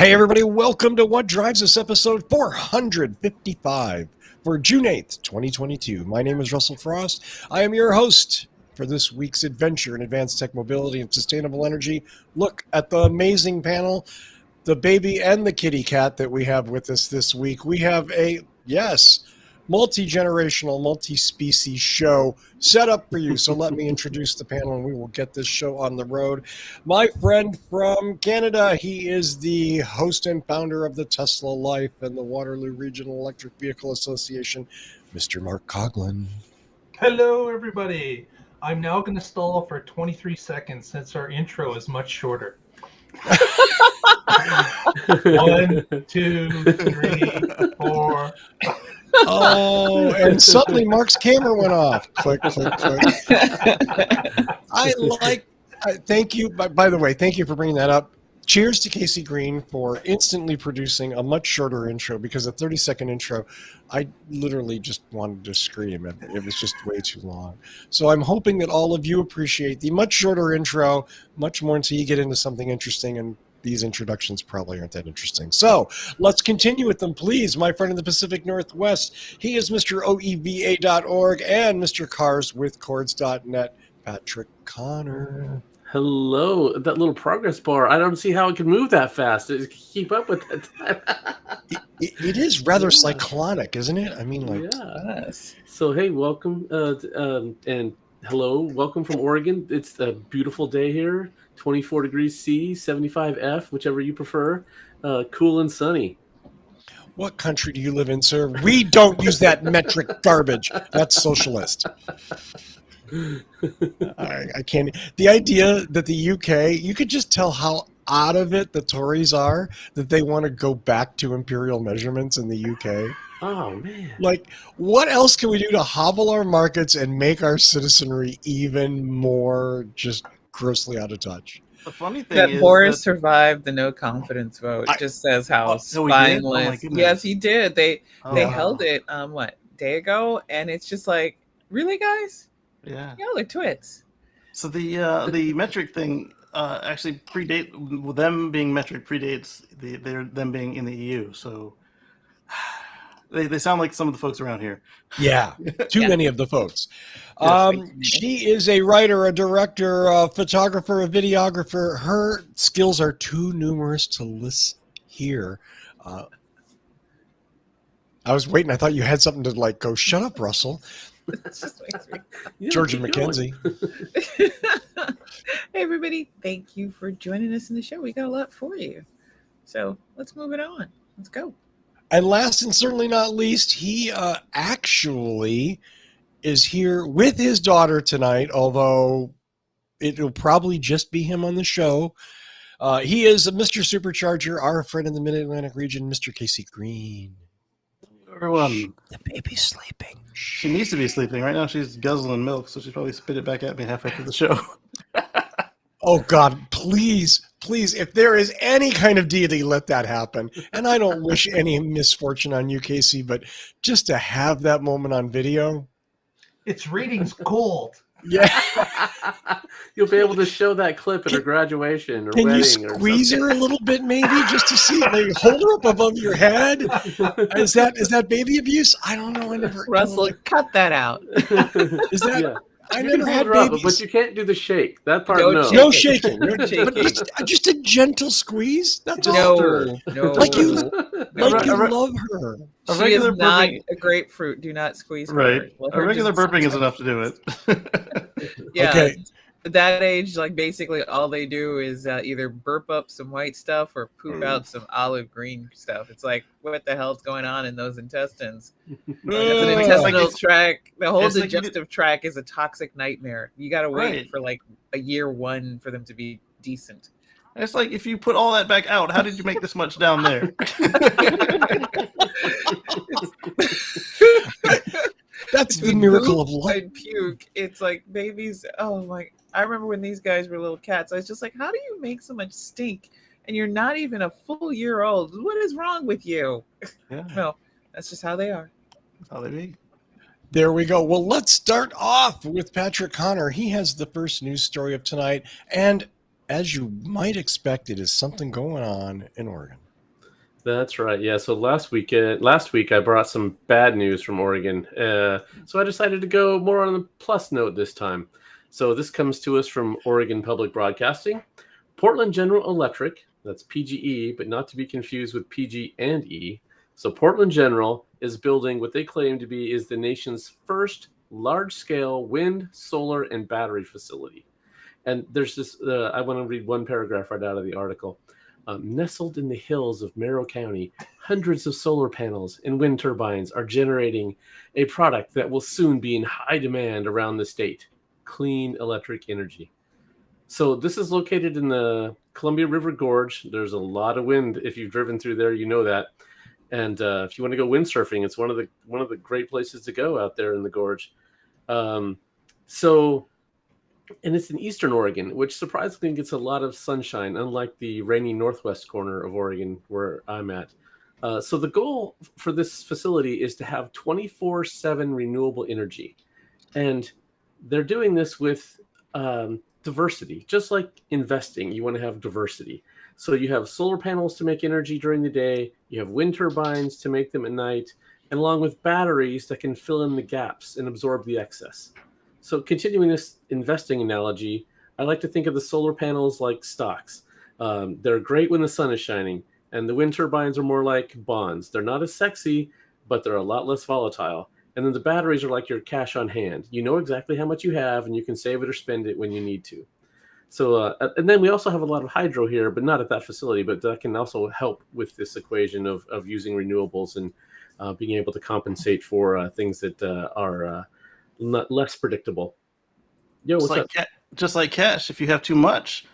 Hey everybody, welcome to What Drives Us, episode 455 for June 8th, 2022. My name is Russell Frost. I am your host for this week's adventure in advanced tech mobility and sustainable energy. Look at the amazing panel, the baby and the kitty cat that we have with us this week. We have a, multi-generational, multi-species show set up for you. So let me introduce the panel and we will get this show on the road. My friend from Canada, he is the host and founder of the Tesla Life and the Waterloo Regional Electric Vehicle Association, Mr. Mark Coughlin. Hello, everybody. I'm now going to stall for 23 seconds since our intro is much shorter. 1, 2, 3, 4. Oh, and suddenly Mark's camera went off. Click, click, click. Thank you. By the way, thank you for bringing that up. Cheers to Casey Green for instantly producing a much shorter intro, because a 30-second intro, I literally just wanted to scream. It was just way too long. So I'm hoping that all of you appreciate the much shorter intro, much more until you get into something interesting, and these introductions probably aren't that interesting. So let's continue with them, please. My friend in the Pacific Northwest, he is Mr. OEVA.org and Mr. CarsWithCords.net, Patrick Connor. Hello, that little progress bar. I don't see how it can move that fast to keep up with that. It is rather cyclonic, isn't it? I mean, like, yes. So, hey, welcome, and hello, welcome from Oregon. It's a beautiful day here, 24 degrees C, 75 F, whichever you prefer, cool and sunny. What country do you live in, sir? We don't use that metric garbage. That's socialist. I can't. The idea that the UK, you could just tell how out of it the Tories are, that they want to go back to imperial measurements in the UK. Oh, man. Like, what else can we do to hobble our markets and make our citizenry even more just grossly out of touch? The funny thing that is Boris that survived the no confidence vote. Just says how spineless. Yes, he did. They held it day ago, and it's just like, really, guys? Yeah, y'all are twits. So the metric thing actually them being metric predates them being in the EU. So they sound like some of the folks around here. Yeah, too many of the folks. She is a writer, a director, a photographer, a videographer. Her skills are too numerous to list here. I was waiting. I thought you had something to go, shut up, Russell. Georgia McKenzie. Hey, everybody. Thank you for joining us in the show. We got a lot for you. So let's move it on. Let's go. And last and certainly not least, he actually is here with his daughter tonight, although it'll probably just be him on the show. He is Mr. Supercharger, our friend in the Mid-Atlantic region, Mr. Casey Green. Everyone, the baby's sleeping. She needs to be sleeping. Right now she's guzzling milk, so she'll probably spit it back at me halfway through the show. Oh, God, please, if there is any kind of deity, let that happen. And I don't wish any misfortune on you, Casey, but just to have that moment on video. Its reading's gold. Yeah. You'll be able to show that clip at her graduation or can wedding. Can you squeeze her a little bit, maybe, just to see? Maybe hold her up above your head. Is that baby abuse? I don't know. I never. Russell, cut that out. Is that? Yeah. I you never had babies, but you can't do the shake. That part, no shaking. But just a gentle squeeze. That's no. Like you love her. She is not a grapefruit. Do not squeeze her. Right. A regular burping is enough to do it. Yeah. Okay. At that age, basically all they do is either burp up some white stuff or poop out some olive green stuff. It's like, what the hell's going on in those intestines? It's an intestinal tract. The whole digestive tract is a toxic nightmare. You got to wait for a year one for them to be decent. It's like, if you put all that back out, how did you make this much down there? That's the miracle of life. And puke. It's like babies. Oh my! I remember when these guys were little cats. I was just like, how do you make so much stink? And you're not even a full year old. What is wrong with you? Yeah. No, that's just how they are. That's how they be. There we go. Well, let's start off with Patrick Connor. He has the first news story of tonight, and as you might expect, it is something going on in Oregon. That's right. Yeah. So last week I brought some bad news from Oregon. So I decided to go more on the plus note this time. So this comes to us from Oregon Public Broadcasting. Portland General Electric, that's PGE, but not to be confused with PG&E. So Portland General is building what they claim to be is the nation's first large-scale wind, solar, and battery facility. And there's this, I want to read one paragraph right out of the article. Nestled in the hills of Merrill County, hundreds of solar panels and wind turbines are generating a product that will soon be in high demand around the state, clean electric energy. So this is located in the Columbia River Gorge. There's a lot of wind. If you've driven through there, you know that. And if you want to go windsurfing, it's one of the great places to go out there in the gorge. And it's in Eastern Oregon, which surprisingly gets a lot of sunshine, unlike the rainy northwest corner of Oregon where I'm at. So the goal for this facility is to have 24/7 renewable energy. And they're doing this with diversity. Just like investing, you want to have diversity. So you have solar panels to make energy during the day, you have wind turbines to make them at night, and along with batteries that can fill in the gaps and absorb the excess. So continuing this investing analogy, I like to think of the solar panels like stocks. They're great when the sun is shining, and the wind turbines are more like bonds. They're not as sexy, but they're a lot less volatile. And then the batteries are like your cash on hand. You know exactly how much you have, and you can save it or spend it when you need to. So, and then we also have a lot of hydro here, but not at that facility, but that can also help with this equation of using renewables and being able to compensate for things that are not less predictable. Yo, what's up? Just like cash, if you have too much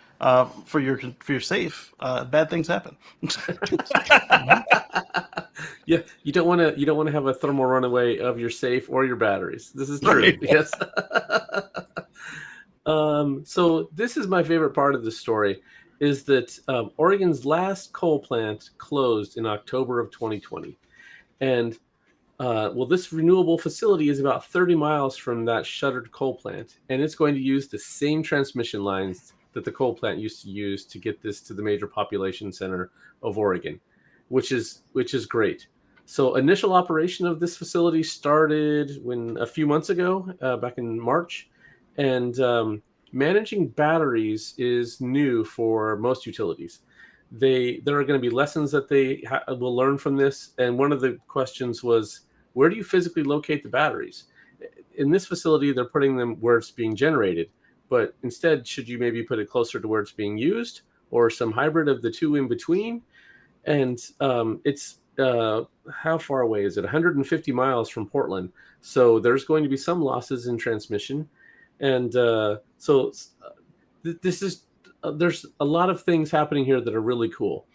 for your safe, bad things happen. Yeah, you don't want to have a thermal runaway of your safe or your batteries. This is true. Right. Yes. So this is my favorite part of the story, is that Oregon's last coal plant closed in October of 2020, and this renewable facility is about 30 miles from that shuttered coal plant, and it's going to use the same transmission lines that the coal plant used to use to get this to the major population center of Oregon, which is great. So initial operation of this facility started a few months ago, back in March, and managing batteries is new for most utilities. There are going to be lessons that they will learn from this, and one of the questions was, where do you physically locate the batteries? In this facility, they're putting them where it's being generated, but instead, should you maybe put it closer to where it's being used, or some hybrid of the two in between? And it's how far away is it? 150 miles from Portland. So there's going to be some losses in transmission. And there's a lot of things happening here that are really cool.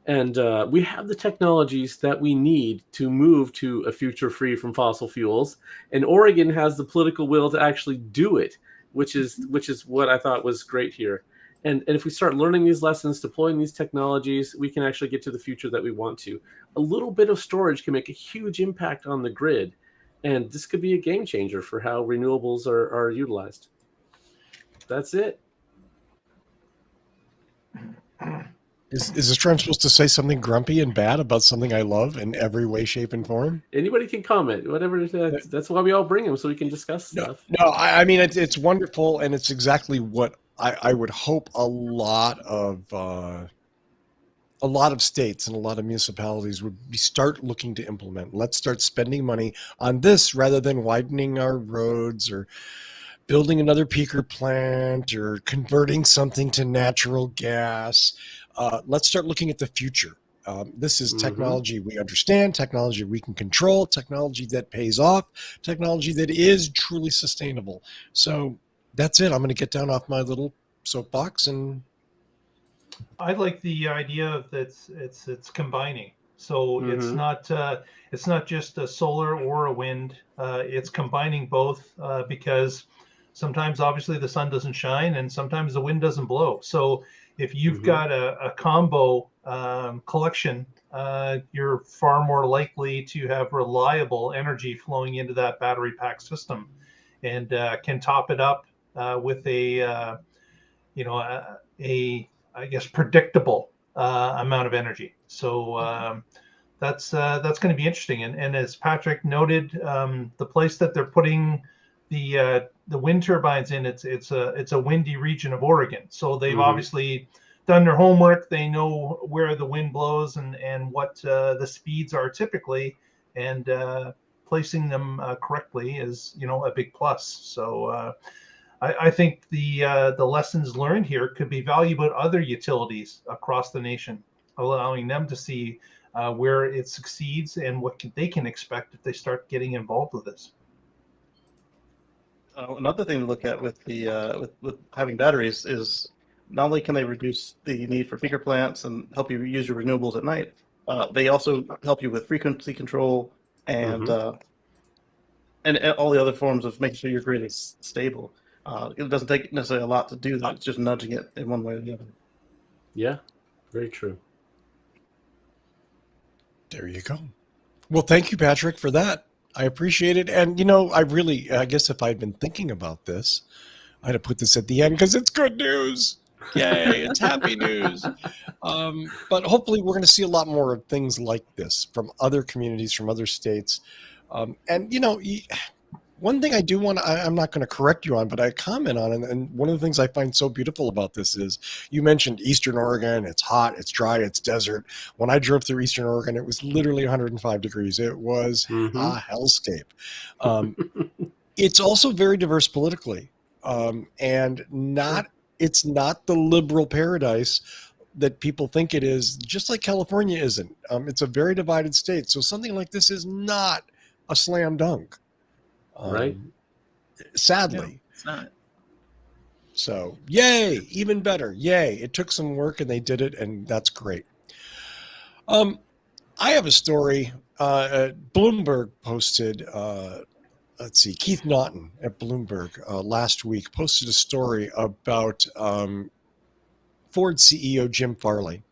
And we have the technologies that we need to move to a future free from fossil fuels. And Oregon has the political will to actually do it, which is what I thought was great here. And if we start learning these lessons, deploying these technologies, we can actually get to the future that we want to. A little bit of storage can make a huge impact on the grid. And this could be a game changer for how renewables are utilized. That's it. Is this Trump supposed to say something grumpy and bad about something I love in every way, shape, and form? Anybody can comment, whatever. That's why we all bring them, so we can discuss stuff. No, I mean, it's wonderful, and it's exactly what I would hope a lot of states and a lot of municipalities would start looking to implement. Let's start spending money on this rather than widening our roads or building another peaker plant or converting something to natural gas. Let's start looking at the future. This is technology we understand, technology we can control, technology that pays off, technology that is truly sustainable. So that's it. I'm going to get down off my little soapbox, and I like the idea that it's combining. So it's not just a solar or a wind. It's combining both because sometimes obviously the sun doesn't shine and sometimes the wind doesn't blow. So if you've got a combo collection, you're far more likely to have reliable energy flowing into that battery pack system, and can top it up with a I guess predictable amount of energy. So that's going to be interesting. And as Patrick noted, the place that they're putting the wind turbines in, it's a windy region of Oregon. So they've obviously done their homework. They know where the wind blows and what the speeds are typically, and placing them correctly is a big plus. So I think the lessons learned here could be valuable to other utilities across the nation, allowing them to see where it succeeds and what they can expect if they start getting involved with this. Another thing to look at with the with having batteries is not only can they reduce the need for peaker plants and help you use your renewables at night, they also help you with frequency control and all the other forms of making sure your grid is stable. It doesn't take necessarily a lot to do that. It's just nudging it in one way or the other. Yeah, very true. There you go. Well, thank you, Patrick, for that. I appreciate it. And, I guess if I'd been thinking about this, I'd have put this at the end because it's good news. Yay, it's happy news. But hopefully we're going to see a lot more of things like this from other communities, from other states. One thing I do want to, I'm not going to correct you on, but I comment on, and one of the things I find so beautiful about this is you mentioned Eastern Oregon. It's hot, it's dry, it's desert. When I drove through Eastern Oregon, it was literally 105 degrees. It was a hellscape. It's also very diverse politically, and it's not the liberal paradise that people think it is, just like California isn't. It's a very divided state. So something like this is not a slam dunk. Right. Sadly. No, it's not. So, yay, even better. Yay. It took some work and they did it, and that's great. I have a story. Bloomberg posted, Keith Naughton at Bloomberg last week posted a story about Ford CEO Jim Farley.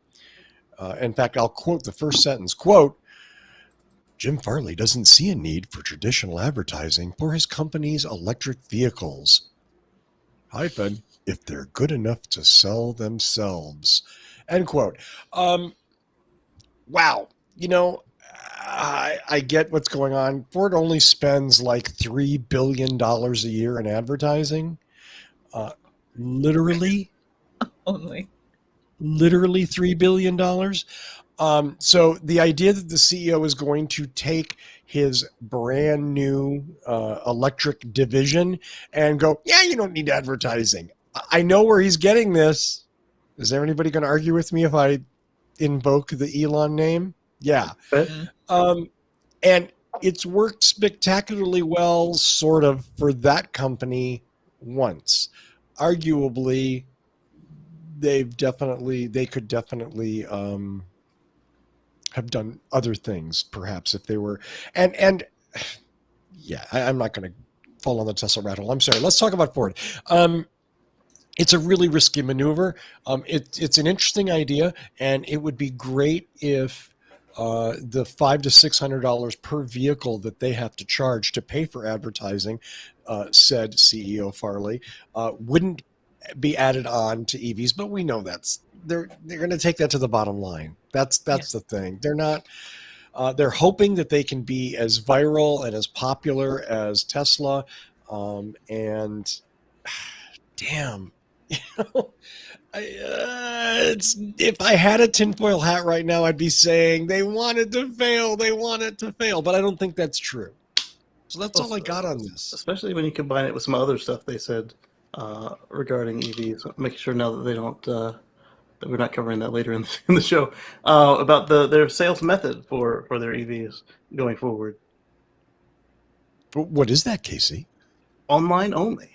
In fact, I'll quote the first sentence, quote, Jim Farley doesn't see a need for traditional advertising for his company's electric vehicles. Hyphen, if they're good enough to sell themselves. End quote. Wow. I get what's going on. Ford only spends like $3 billion a year in advertising. Literally $3 billion. So the idea that the CEO is going to take his brand new electric division and go, yeah, you don't need advertising. I know where he's getting this. Is there anybody going to argue with me if I invoke the Elon name? Yeah. And it's worked spectacularly well, sort of, for that company once. Arguably, they could definitely have done other things, perhaps, if they were. And yeah, I'm not going to fall on the Tesla rat hole. I'm sorry. Let's talk about Ford. It's a really risky maneuver. It's an interesting idea, and it would be great if the $500 to $600 per vehicle that they have to charge to pay for advertising, said CEO Farley, wouldn't be added on to EVs. But we know they're going to take that to the bottom line. That's the thing. They're not. They're hoping that they can be as viral and as popular as Tesla, and damn. If I had a tinfoil hat right now, I'd be saying they want it to fail. But I don't think that's true. So that's all I got on this. Especially when you combine it with some other stuff they said regarding EVs. Making sure now that they don't, that we're not covering that later in the show, about their sales method for their EVs going forward. What is that, Casey? Online only.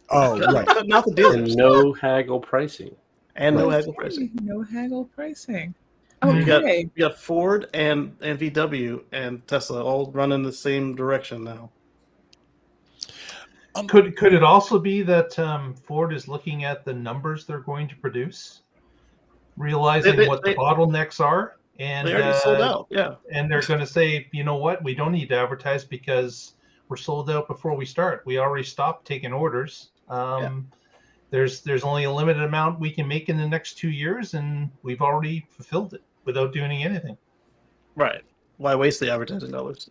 Oh, right. Not the dealers. And no haggle pricing. And no haggle pricing. No haggle pricing. Okay. You got Ford and VW and Tesla all running the same direction now. Could it also be that Ford is looking at the numbers they're going to produce, realizing what the bottlenecks are, and they already sold out? Yeah, and they're going to say, you know what, we don't need to advertise because we're sold out before we start. We already stopped taking orders. there's only a limited amount we can make in the next 2 years, and we've already fulfilled it without doing anything. Right. Why waste the advertising dollars?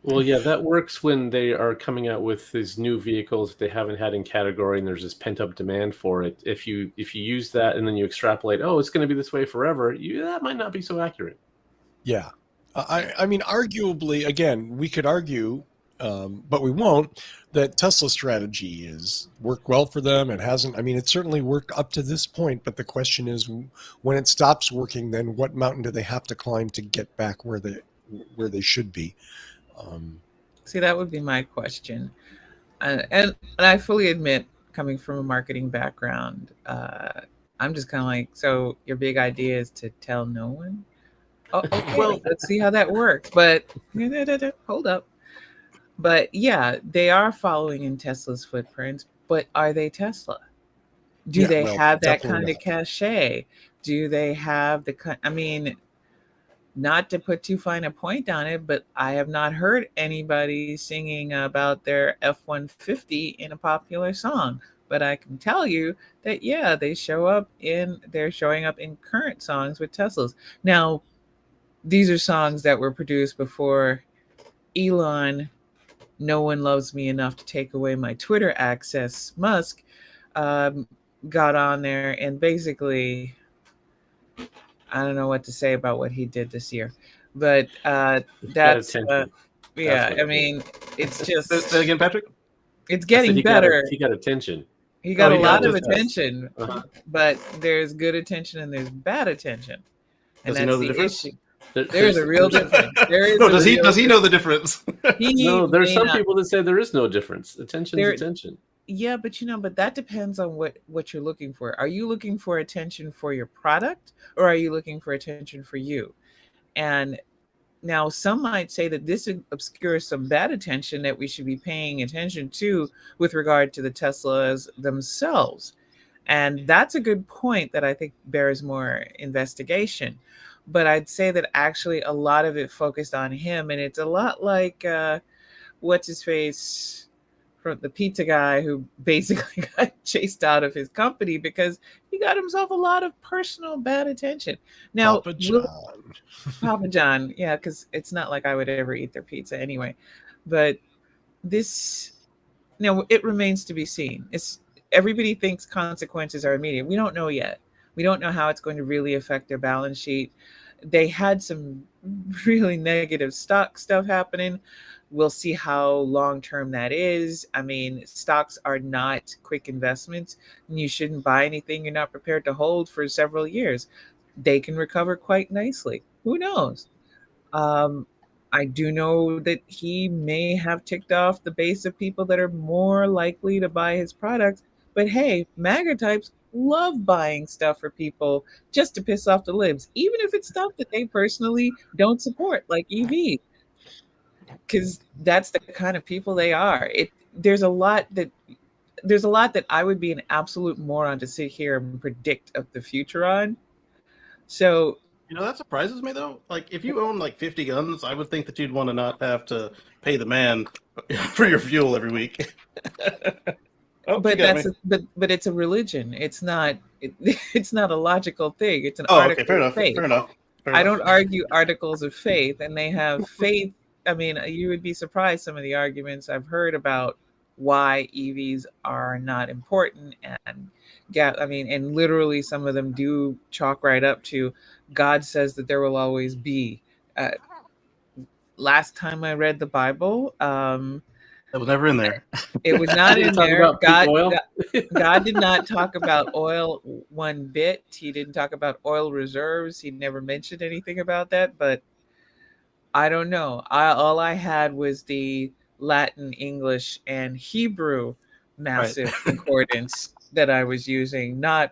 Well, yeah, that works when they are coming out with these new vehicles that they haven't had in category, and there's this pent up demand for it. If you use that and then you extrapolate, oh, it's going to be this way forever, that might not be so accurate. Yeah. I mean, arguably, again, we could argue, but we won't, that Tesla's strategy is worked well for them. It hasn't. I mean, it certainly worked up to this point, but the question is, when it stops working, then what mountain do they have to climb to get back where they should be? See, that would be my question. And I fully admit, coming from a marketing background, I'm just kind of like, so your big idea is to tell no one? Oh, okay, Well- let's see how that works. But hold up. But yeah, they are following in Tesla's footprints, but are they Tesla? Do Yeah, they well, have that definitely kind of not. cachet? Do they have I mean, not to put too fine a point on it, but I have not heard anybody singing about their F-150 in a popular song. But I can tell you that, yeah, they're showing up in current songs with Teslas. Now, these are songs that were produced before Elon, no one loves me enough to take away my Twitter access, Musk, got on there and basically, I don't know what to say about what he did this year, but that's attention. yeah. what I it mean, it's just Say again, Patrick. it's I said getting better. He got attention. He got Oh, a he got lot of attention. attention, Uh-huh. but there's good attention and there's bad attention, and Does he that's know the difference? issue. There's a real difference. There is No, a does he real does he know the difference? No, there's may some not. people that say there is no difference. Attention's There- attention. Yeah, but but that depends on what you're looking for. Are you looking for attention for your product, or are you looking for attention for you? And now some might say that this obscures some bad attention that we should be paying attention to with regard to the Teslas themselves. And that's a good point that I think bears more investigation. But I'd say that actually a lot of it focused on him, and it's a lot like what's his face from the pizza guy who basically got chased out of his company because he got himself a lot of personal bad attention. Now, Papa John. Papa John, yeah, because it's not like I would ever eat their pizza anyway. But this, it remains to be seen. Everybody thinks consequences are immediate. We don't know yet. We don't know how it's going to really affect their balance sheet. They had some really negative stock stuff happening. We'll see how long term that is. I mean, stocks are not quick investments, and you shouldn't buy anything you're not prepared to hold for several years. They can recover quite nicely. Who knows? I do know that he may have ticked off the base of people that are more likely to buy his products. But hey, MAGA types love buying stuff for people just to piss off the libs, even if it's stuff that they personally don't support, like EV, because that's the kind of people they are. There's a lot that I would be an absolute moron to sit here and predict of the future on. So That surprises me though. Like, if you own like 50 guns, I would think that you'd want to not have to pay the man for your fuel every week. Oh, but you got that's me. but it's a religion. It's not it's not a logical thing. It's an Oh, article okay, fair of enough. faith. Fair enough. Fair I enough. don't argue articles of faith, and they have faith. I mean, you would be surprised some of the arguments I've heard about why EVs are not important, and and literally some of them do chalk right up to God says that there will always be. Last time I read the Bible, That was never in there. it was not in Talk there. about peak oil. God did not talk about oil one bit. He didn't talk about oil reserves. He never mentioned anything about that. But I don't know. All I had was the Latin, English, and Hebrew massive concordance that I was using, not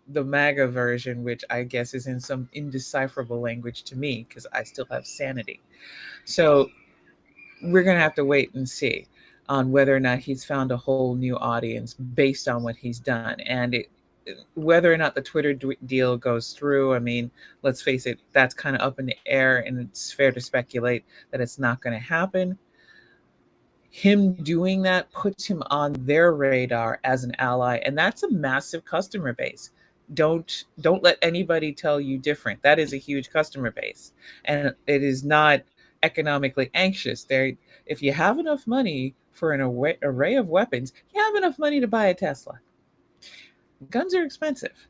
the MAGA version, which I guess is in some indecipherable language to me because I still have sanity. So we're going to have to wait and see on whether or not he's found a whole new audience based on what he's done. And whether or not the Twitter deal goes through, I mean, let's face it, that's kind of up in the air, and it's fair to speculate that it's not going to happen. him doing that puts him on their radar as an ally, and that's a massive customer base. Don't let anybody tell you different. That is a huge customer base, and it is not economically anxious. There, if you have enough money for an array of weapons, you have enough money to buy a Tesla. Guns are expensive,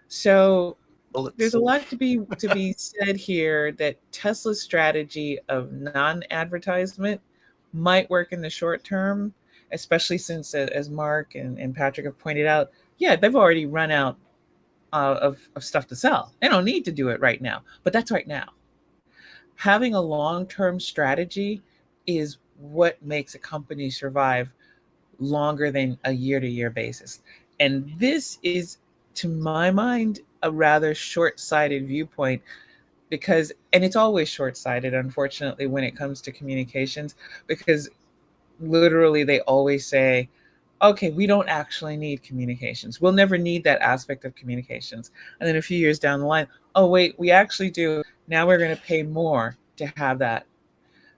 so Bullets. there's a lot to be said here that Tesla's strategy of non-advertisement might work in the short term, especially since, as Mark and Patrick have pointed out, yeah, they've already run out of stuff to sell. They don't need to do it right now, but that's right now. Having a long-term strategy is what makes a company survive longer than a year-to-year basis. And this is, to my mind, a rather short-sighted viewpoint because, and it's always short-sighted, unfortunately, when it comes to communications, because literally they always say, okay, we don't actually need communications. We'll never need that aspect of communications. And then a few years down the line, oh, wait, we actually do. Now we're going to pay more to have that.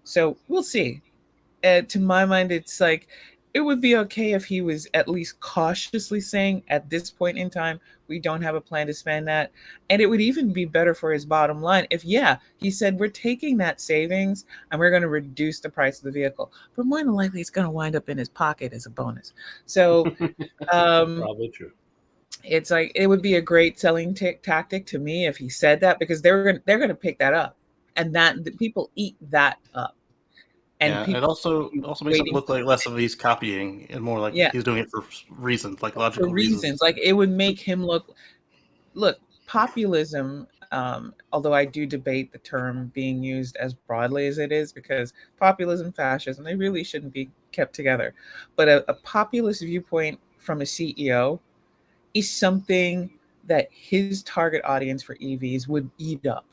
So we'll see. To my mind, it's like, it would be okay if he was at least cautiously saying at this point in time, we don't have a plan to spend that. And it would even be better for his bottom line if, yeah, he said, we're taking that savings and we're going to reduce the price of the vehicle. But more than likely, it's going to wind up in his pocket as a bonus. So Probably true. it's like, it would be a great selling tactic to me if he said that, because they're going to pick that up, and that the people eat that up. And yeah, people it also makes it look like less of he's copying and more like he's doing it for reasons, like logical for reasons. Like it would make him look populism. Although I do debate the term being used as broadly as it is, because populism, fascism, they really shouldn't be kept together. But a populist viewpoint from a CEO is something that his target audience for EVs would eat up.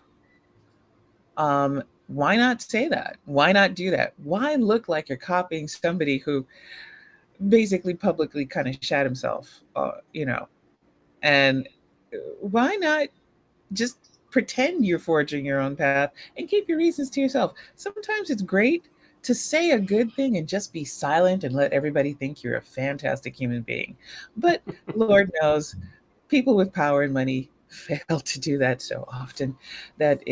Why not say that? Why not do that? Why look like you're copying somebody who basically publicly kind of shat himself, and why not just pretend you're forging your own path and keep your reasons to yourself? Sometimes it's great to say a good thing and just be silent and let everybody think you're a fantastic human being. But Lord knows, people with power and money fail to do that so often that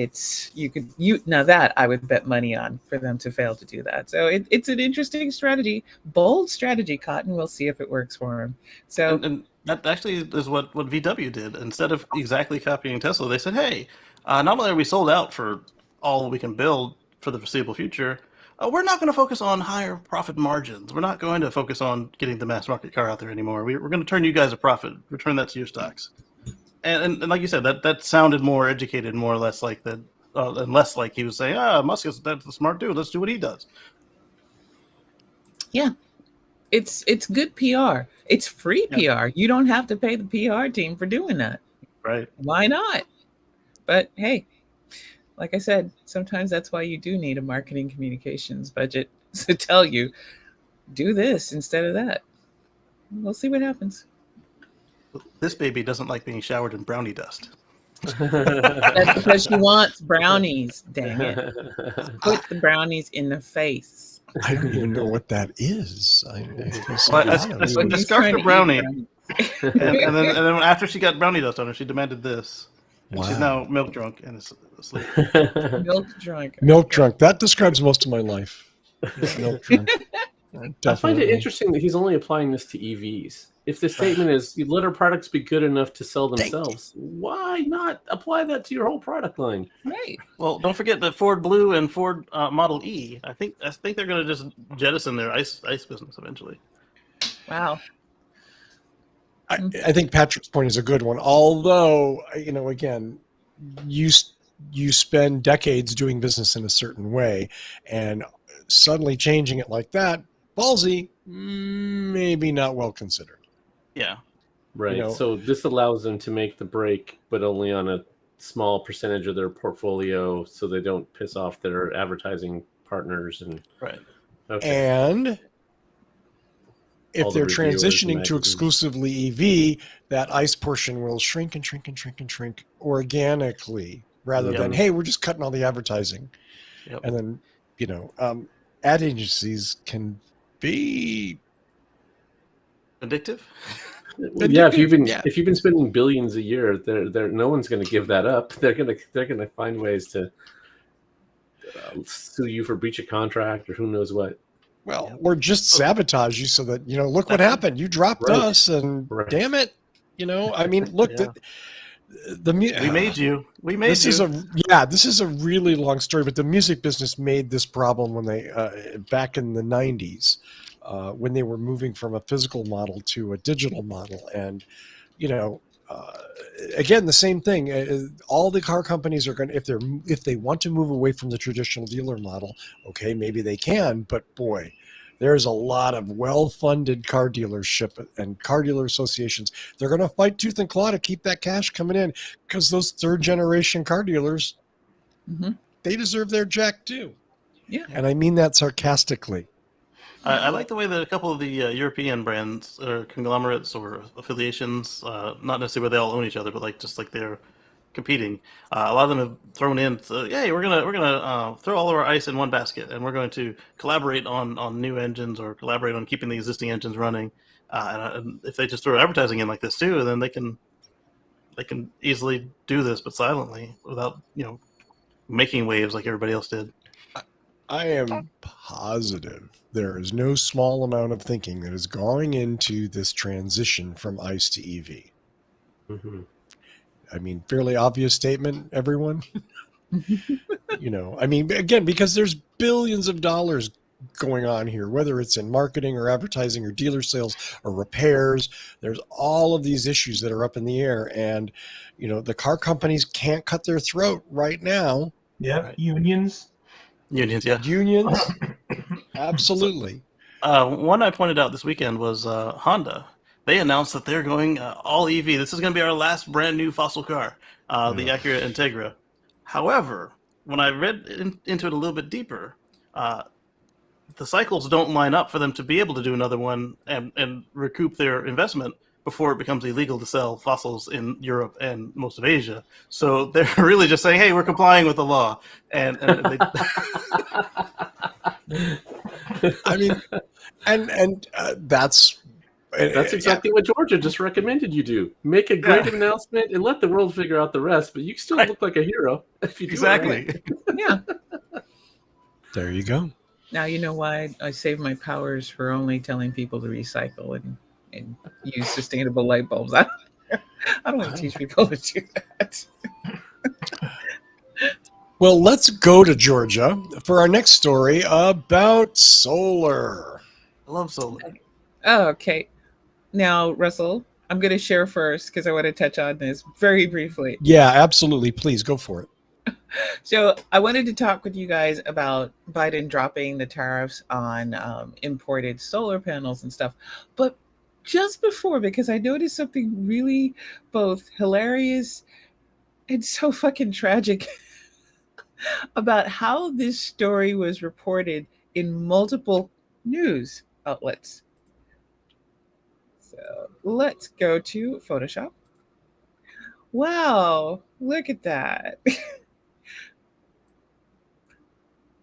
now that I would bet money on for them to fail to do that. So it's an interesting strategy, bold strategy, Cotton. We'll see if it works for him. So and that actually is what VW did. Instead of exactly copying Tesla, they said, hey, not only are we sold out for all we can build for the foreseeable future, we're not going to focus on higher profit margins. We're not going to focus on getting the mass market car out there anymore. We're going to turn you guys a profit, return that to your stocks. And like you said, that sounded more educated, more or less like that, and less like he was saying, Musk that's a smart dude. Let's do what he does. Yeah, it's good PR. It's free PR. You don't have to pay the PR team for doing that. Right? Why not? But hey, like I said, sometimes that's why you do need a marketing communications budget to tell you, do this instead of that. We'll see what happens. This baby doesn't like being showered in brownie dust. That's because she wants brownies, dang it. Put the brownies in the face. I don't even know what that is. A scarf to brownie. and then after she got brownie dust on her, she demanded this. And she's now milk drunk and is asleep. Milk drunk. Milk drunk. That describes most of my life. Milk drunk. I find it interesting that he's only applying this to EVs. If the statement is, let our products be good enough to sell themselves, why not apply that to your whole product line? Right. Well, don't forget that Ford Blue and Ford Model E, I think they're going to just jettison their ice business eventually. Wow. I think Patrick's point is a good one. Although, again, you spend decades doing business in a certain way, and suddenly changing it like that, ballsy, maybe not well considered. Yeah. Right. So this allows them to make the break, but only on a small percentage of their portfolio, so they don't piss off their advertising partners. And right. Okay. And if they're transitioning to exclusively EV, that ICE portion will shrink and shrink and shrink and shrink organically, rather than, hey, we're just cutting all the advertising. And then, ad agencies can be Addictive? Yeah, if Yeah. you've been spending billions a year, they're no one's going to give that up. They're gonna find ways to sue you for breach of contract or who knows what. Well, Yep. or just sabotage you so that, look what That's- happened. You dropped Right. us and Right. damn it. I mean, look, Yeah. We made you. We made this you. this is a really long story, but the music business made this problem when they back in the 90s when they were moving from a physical model to a digital model. And again, the same thing. All the car companies are going to, if they want to move away from the traditional dealer model, okay, maybe they can. But boy, there's a lot of well-funded car dealership and car dealer associations. They're going to fight tooth and claw to keep that cash coming in, because those third-generation car dealers, they deserve their jack too. Yeah. And I mean that sarcastically. I like the way that a couple of the European brands or conglomerates or affiliations, not necessarily where they all own each other, but just like they're competing. A lot of them have thrown in, hey, we're gonna throw all of our ice in one basket, and we're going to collaborate on new engines or collaborate on keeping the existing engines running. And if they just throw advertising in like this too, then they can easily do this, but silently, without making waves like everybody else did. I am positive there is no small amount of thinking that is going into this transition from ICE to EV. Mm-hmm. I mean, fairly obvious statement, everyone. I mean, again, because there's billions of dollars going on here, whether it's in marketing or advertising or dealer sales or repairs. There's all of these issues that are up in the air. And, the car companies can't cut their throat right now. Yeah, Right. unions. Unions, yeah. Unions, absolutely. One I pointed out this weekend was Honda. They announced that they're going all EV. This is going to be our last brand new fossil car, the Acura Integra. However, when I read into it a little bit deeper, the cycles don't line up for them to be able to do another one and recoup their investment before it becomes illegal to sell fossils in Europe and most of Asia. So they're really just saying, hey, we're complying with the law. And they... I mean, and that's exactly what Georgia just recommended you do. Make a great announcement and let the world figure out the rest, but you still look like a hero if you do exactly. it right. Yeah. There you go. Now you know why I save my powers for only telling people to recycle and use sustainable light bulbs. I don't want to teach people to do that. Well, let's go to Georgia for our next story about solar. I love solar. Oh, okay. Now, Russell, I'm going to share first because I want to touch on this very briefly. Yeah, absolutely. Please go for it. So I wanted to talk with you guys about Biden dropping the tariffs on imported solar panels and stuff. But just before, because I noticed something really both hilarious and so fucking tragic about how this story was reported in multiple news outlets. So let's go to Photoshop. Wow, look at that.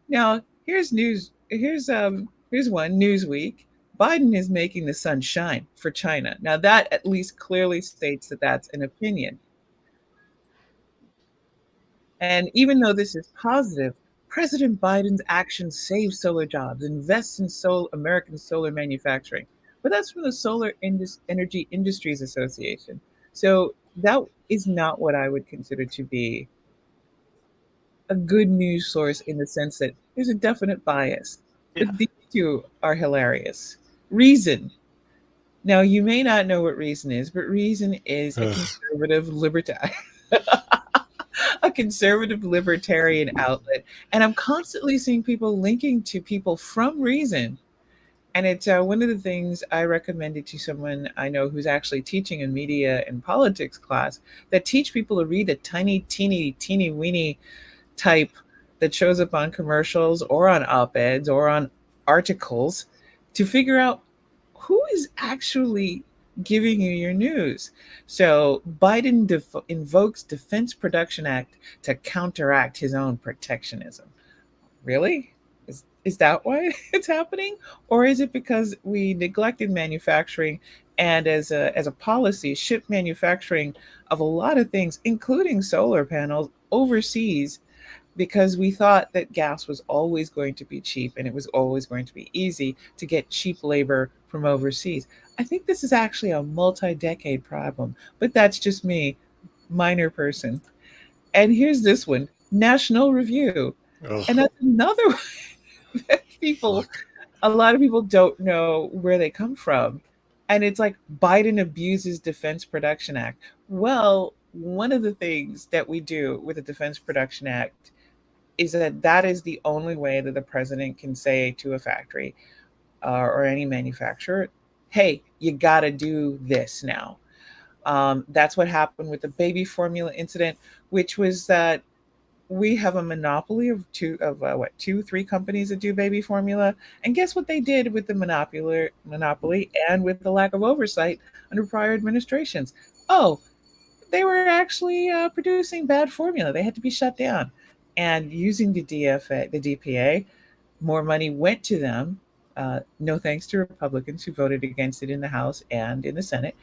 Now, here's news. Here's one, Newsweek. Biden is making the sun shine for China. Now, that at least clearly states that that's an opinion. And even though this is positive, President Biden's actions save solar jobs, invest in American solar manufacturing. But that's from the Solar Energy Industries Association. So that is not what I would consider to be a good news source, in the sense that there's a definite bias. Yeah. But these two are hilarious. Reason. Now, you may not know what Reason is, but Reason is a conservative libertarian. A conservative libertarian outlet. And I'm constantly seeing people linking to people from Reason. And it's one of the things I recommended to someone I know who's actually teaching a media and politics class, that teach people to read the tiny, teeny weeny type that shows up on commercials or on op-eds or on articles, to figure out who is actually giving you your news. So Biden invokes Defense Production Act to counteract his own protectionism. Really? Is that why it's happening? Or is it because we neglected manufacturing and as a policy shipped manufacturing of a lot of things, including solar panels, overseas because we thought that gas was always going to be cheap and it was always going to be easy to get cheap labor from overseas. I think this is actually a multi-decade problem, but that's just me, minor person. And here's this one, National Review. And Ugh, that's another one that people, fuck. a lot of people don't know where they come from. And it's like Biden abuses Defense Production Act. Well, one of the things that we do with the Defense Production Act is that that is the only way that the president can say to a factory or any manufacturer, hey, you got to do this now. That's what happened with the baby formula incident, which was that we have a monopoly of two, three companies that do baby formula. And guess what they did with the monopoly and with the lack of oversight under prior administrations? Oh, they were actually producing bad formula. They had to be shut down. And using the DPA, more money went to them. No thanks to Republicans who voted against it in the House and in the Senate.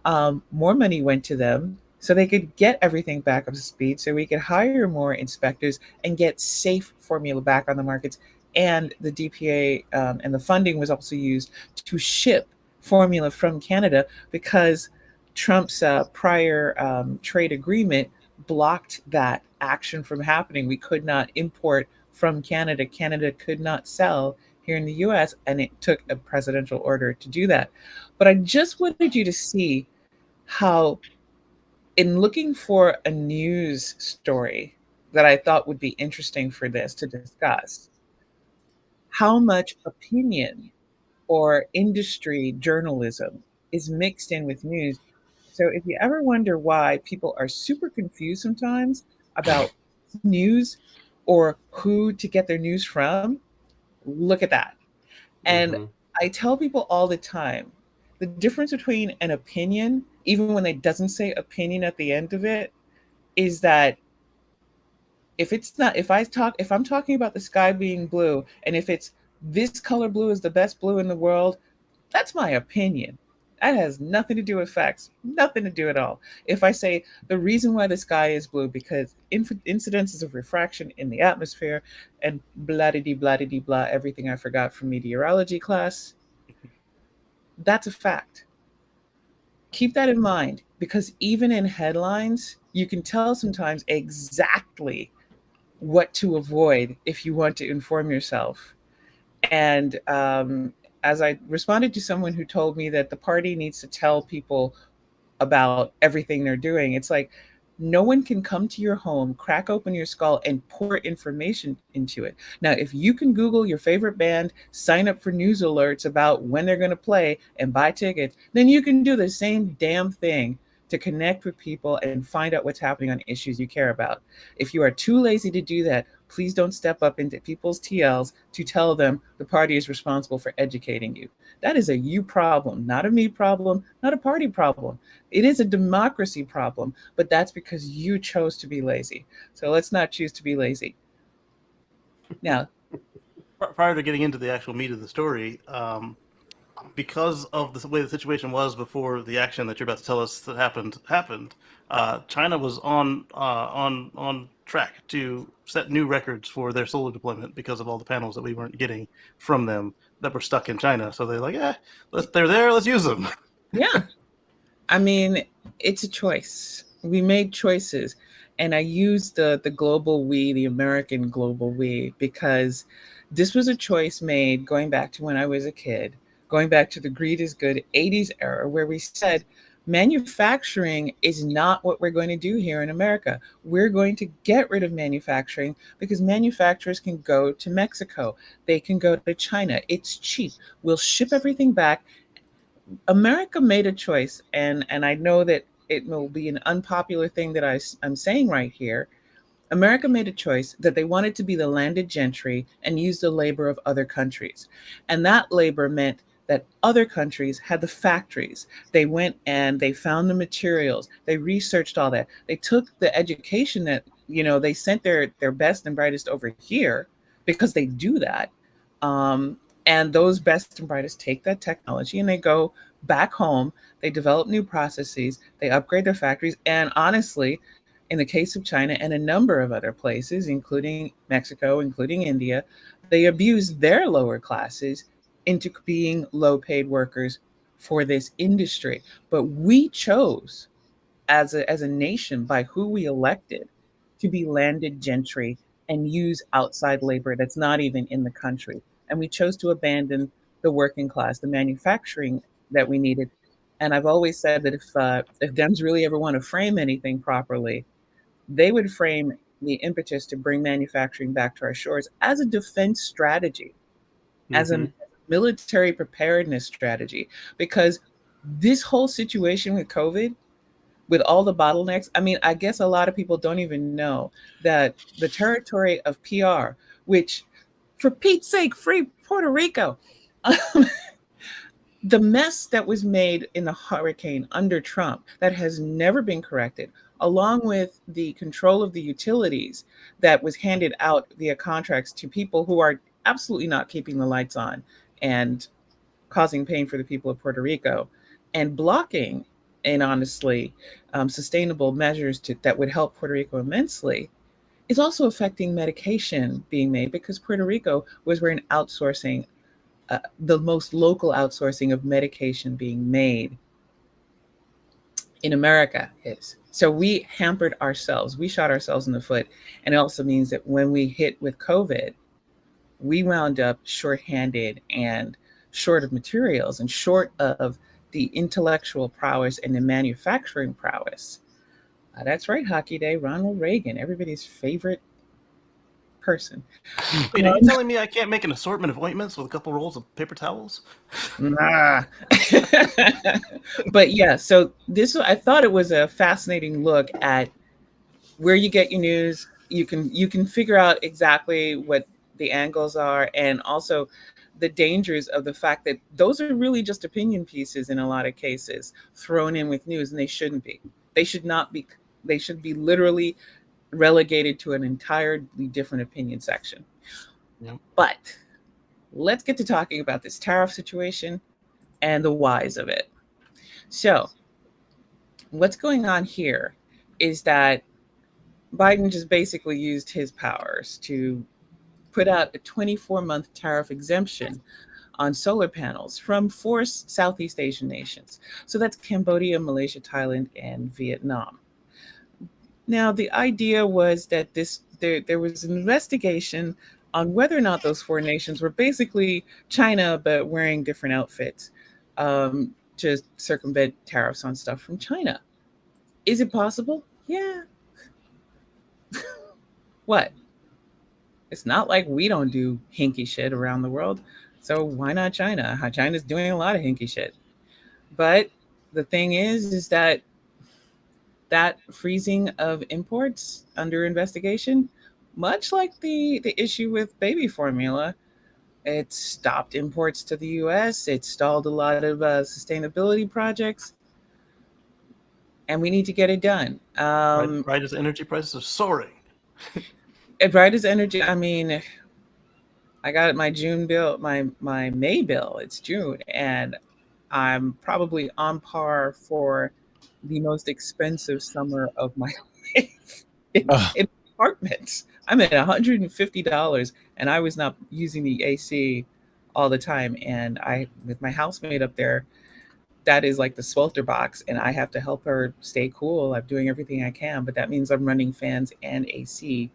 More money went to them so they could get everything back up to speed, so we could hire more inspectors and get safe formula back on the markets. And the DPA and the funding was also used to ship formula from Canada because Trump's prior trade agreement blocked that action from happening. We could not import from Canada. Canada could not sell here in the US, and it took a presidential order to do that. But I just wanted you to see how, in looking for a news story that I thought would be interesting for this to discuss, how much opinion or industry journalism is mixed in with news. So if you ever wonder why people are super confused sometimes about news or who to get their news from, look at that. And Mhm. I tell people all the time, the difference between an opinion, even when it doesn't say opinion at the end of it, is that if it's not, if I'm talking about the sky being blue, and if it's this color blue is the best blue in the world, that's my opinion. That has nothing to do with facts, nothing to do at all. If I say the reason why the sky is blue because incidences of refraction in the atmosphere and blah de blah, everything I forgot from meteorology class, that's a fact. Keep that in mind because even in headlines, you can tell sometimes exactly what to avoid if you want to inform yourself. And as I responded to someone who told me that the party needs to tell people about everything they're doing. It's like no one can come to your home, crack open your skull, and pour information into it. Now, if you can Google your favorite band, sign up for news alerts about when they're going to play, and buy tickets, then you can do the same damn thing to connect with people and find out what's happening on issues you care about. If you are too lazy to do that, please don't step up into people's TLs to tell them the party is responsible for educating you. That is a you problem, not a me problem, not a party problem. It is a democracy problem, but that's because you chose to be lazy. So let's not choose to be lazy. Now, Prior to getting into the actual meat of the story, because of the way the situation was before the action that you're about to tell us that happened, China was on track to set new records for their solar deployment because of all the panels that we weren't getting from them that were stuck in China. So they're like, they're there, let's use them. yeah, I mean, it's a choice. We made choices. And I use the global we, the American global we, because this was a choice made going back to when I was a kid, going back to the greed is good 80s era, where we said manufacturing is not what we're going to do here in America. We're going to get rid of manufacturing because manufacturers can go to Mexico, they can go to China. It's cheap. We'll ship everything back. America made a choice, and I know that it will be an unpopular thing that I'm saying right here. America made a choice that they wanted to be the landed gentry and use the labor of other countries. And that labor meant that other countries had the factories. They went and they found the materials. They researched all that. They took the education that, they sent their best and brightest over here because they do that. And those best and brightest take that technology and they go back home. They develop new processes. They upgrade their factories. And honestly, in the case of China and a number of other places, including Mexico, including India, they abuse their lower classes into being low paid workers for this industry. But we chose as a nation by who we elected to be landed gentry and use outside labor that's not even in the country. And we chose to abandon the working class, the manufacturing that we needed. And I've always said that if Dems really ever want to frame anything properly, they would frame the impetus to bring manufacturing back to our shores as a defense strategy, as a military preparedness strategy, because this whole situation with COVID, with all the bottlenecks, I mean, I guess a lot of people don't even know that the territory of PR, which, for Pete's sake, free Puerto Rico, the mess that was made in the hurricane under Trump that has never been corrected, along with the control of the utilities that was handed out via contracts to people who are absolutely not keeping the lights on and causing pain for the people of Puerto Rico, and blocking, and honestly, sustainable measures that would help Puerto Rico immensely, is also affecting medication being made, because Puerto Rico was where an outsourcing, the most local outsourcing of medication being made in America is. So we hampered ourselves. We shot ourselves in the foot. And it also means that when we hit with COVID, we wound up shorthanded and short of materials and short of the intellectual prowess and the manufacturing prowess. That's right, Hockey Day, Ronald Reagan, everybody's favorite person. Wait, are you telling me I can't make an assortment of ointments with a couple rolls of paper towels? Nah. But yeah, so I thought it was a fascinating look at where you get your news. You can figure out exactly what the angles are, and also the dangers of the fact that those are really just opinion pieces in a lot of cases thrown in with news, and they shouldn't be. They should not be. They should be literally relegated to an entirely different opinion section. Yep. But let's get to talking about this tariff situation and the whys of it. So what's going on here is that Biden just basically used his powers to put out a 24-month tariff exemption on solar panels from 4 Southeast Asian nations. So that's Cambodia, Malaysia, Thailand, and Vietnam. Now, the idea was that there was an investigation on whether or not those 4 nations were basically China, but wearing different outfits to circumvent tariffs on stuff from China. Is it possible? Yeah. What? It's not like we don't do hinky shit around the world. So why not China? China's doing a lot of hinky shit. But the thing is that freezing of imports under investigation, much like the issue with baby formula, it stopped imports to the US. It stalled a lot of sustainability projects. And we need to get it done. Right as energy prices are soaring. Right as energy, I mean, I got my June bill, my May bill. It's June, and I'm probably on par for the most expensive summer of my life in apartments. I'm at $150, and I was not using the AC all the time. And with my housemate up there, that is like the swelter box, and I have to help her stay cool. I'm doing everything I can, but that means I'm running fans and AC